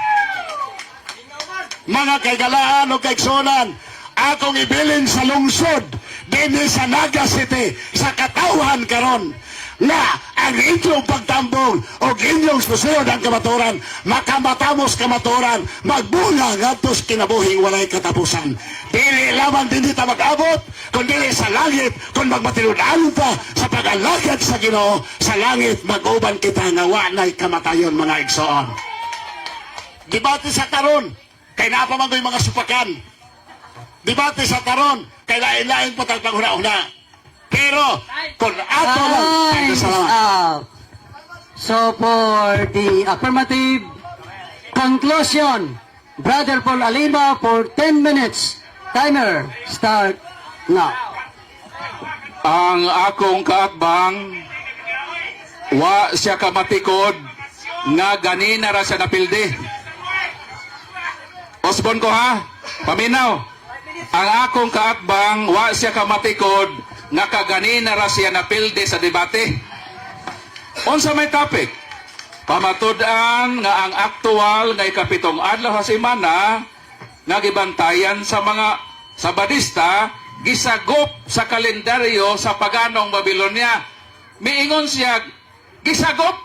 Mga kagalaan o kaigsonan, akong ibilin sa lungsod din sa Naga City sa katawhan karon na ang inyong pagtambong o inyong susunod ang kamaturan, makamatamos kamaturan, magbunga ngadtos kinabuhing walay katapusan. Dili lamang din dita mag-abot, kundi sa langit, kung magmatinudan ta sa pag-alagad sa Ginoo, sa langit mag-uban kita nga walay kamatayon mga igsoon. Debate sa karon, kay napamangoy mga supakan. Debate sa karon, kay lain-lain po tayong panghuna-una. Pero, kung ato lang, ay salamat. Up. So for the affirmative conclusion, Brother Paul Alima for 10 minutes. Timer, start now. Ang akong kaatbang, wa siya kamatikod, nga ganina ra siya napildi. Osbon ko ha, paminaw. Ang akong kaatbang, wa siya kamatikod, nga kaganina ra siya napildi sa debate. Unsa may topic? Pamatud-an nga ang aktual nga ikapitong adlaw sa semana nga gibantayan sa mga Sabadista gisagop sa kalendaryo sa paganong Babylonia. Miingon siya, gisagop.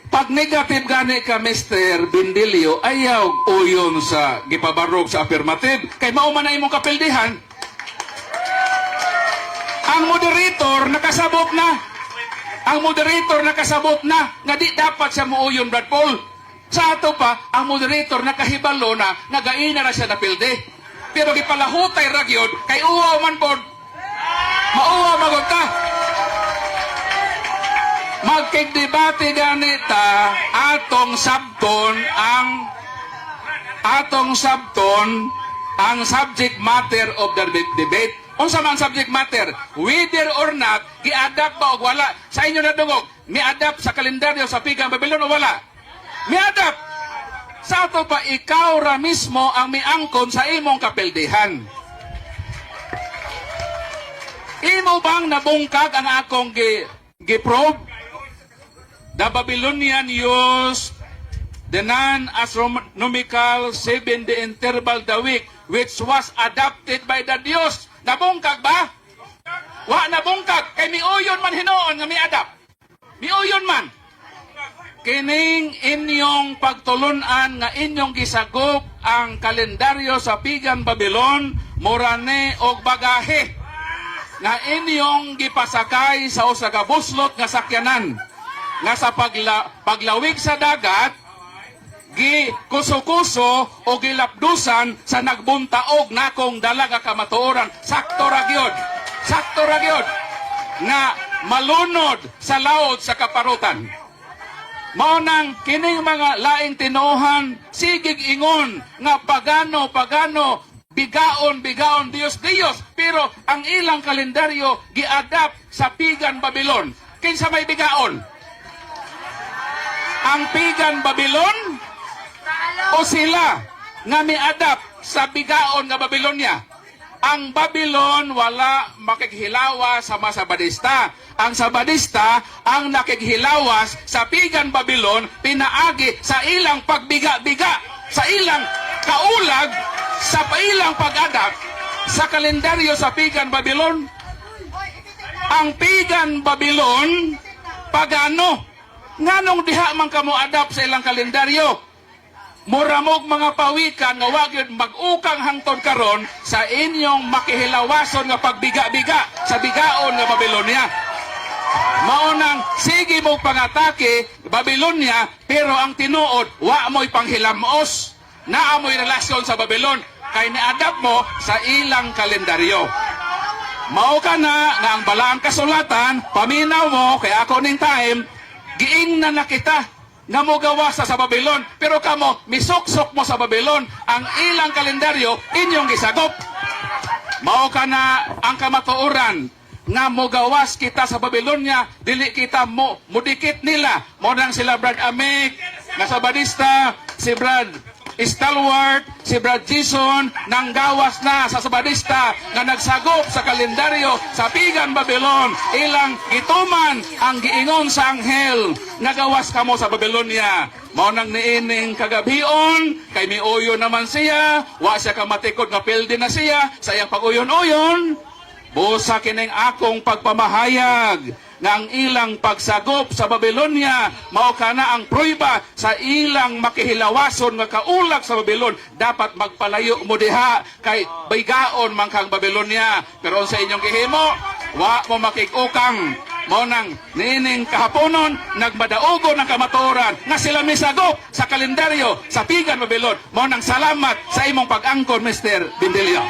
Pag negative gani ka, Mr. Bindilio, ayaw uyon sa gipabarog sa affirmative, kay mauman na imong kapildihan. Ang moderator nakasabot na. Ang moderator nakasabot na nga di dapat siya muuyon, Brad Paul. Sa ato pa, ang moderator nakahibalo na nagaina na siya napildi. Pero gipalahutay ragyod kay uwaw man pod. Mauwa magod ka. Magkigdebate ganita atong sabton ang subject matter of the debate. Unsa man subject matter, whether or not gi-adapt ba o wala. Sa inyo na dungog, mi-adapt sa kalendaryo sa Pigang Babylon o wala? Mi-adapt. Sa ato pa, ikaw ra mismo ang miangkon sa imong kapildihan. Imo bang nabungkag ang akong gi-probe? The Babylonian used the non-astronomical 7-day interval the week, which was adopted by the Diyos. Nabungkag ba? Wa nabungkag. Kay miuyon man hinoon nga mi-adapt. Miuyon man. Kining inyong pagtulunan nga inyong gisagop ang kalendaryo sa Pigang Babylon, morane og bagahe nga inyong gipasakay sa usa ka buslot nga sakyanan nga sa paglawig sa dagat kuso-kuso o gilapdusan sa nagbuntaog nakong dalaga kamatuoran. Sakto ra gyud nga malunod sa laod sa kaparutan. Mao nang kining mga laing tinuhan sigig ingon nga pagano bigaon Dios, pero ang ilang kalendaryo giadapt sa Pigan Babylon. Kinsa may bigaon? Ang Pigan Babylon o sila nga mi-adapt sa bigaon nga Babylonia? ang Babylon wala makikhilawas sa mga Sabadista. Ang Sabadista ang nakikhilawas sa Pagan Babylon pinaagi sa ilang pagbiga-biga, sa ilang kaulag, sa ilang pag-adapt sa kalendaryo sa Pagan Babylon. Ang Pagan Babylon, pagano, nganong diha man kamo adapt sa ilang kalendaryo? Muramog mga pawikan nga wag yun mag-ukang hangtod karon sa inyong makihilawason nga pagbiga-biga sa bigaon nga Babylonia. Maunang sige mo pangatake Babylonia, pero ang tinuod wa mo'y panghilamos, naa mo'y relasyon sa Babylon kay ni-adapt mo sa ilang kalendaryo. Mao ka na nga ang balaang kasulatan, paminaw mo kay ako ning time, giing na kita nga mo gawas sa Babylon, pero kamo misuksok mo sa Babylon, ang ilang kalendaryo inyong gisagop. Mao ka na ang kamatuoran nga mo gawas kita sa Babylonia, dili kita mo mudikit nila. Mo nang sila Brad Amek nga Sabadista, si Brad Stalwart, si Brad Jason nang gawas na sa Sabadista nga nagsagop sa kalendaryo sa Pagan Babylon, ilang gituman ang giingon sa anghel nga gawas kamo sa Babylonia. Mao nang niining kagabion kay miuyo naman siya, wa siya kamatikod nga pildi na siya sa iyang pag-uyon-uyon. Busa kining akong pagpamahayag nga ang ilang pagsagop sa Babylonia mao kana ang prueba sa ilang makihilawason nga kaulag sa Babylon. Dapat magpalayo mo diha kay bigaon man kang Babylonia. Pero sa inyong gihimo, wa mo makikukang. Mao nang nining kahaponon nagmadaugo ng kamatuoran nga sila misagop sa kalendaryo sa Pagan Babylon. Mao nang salamat sa imong pag-angkon, Mr. Bindelio.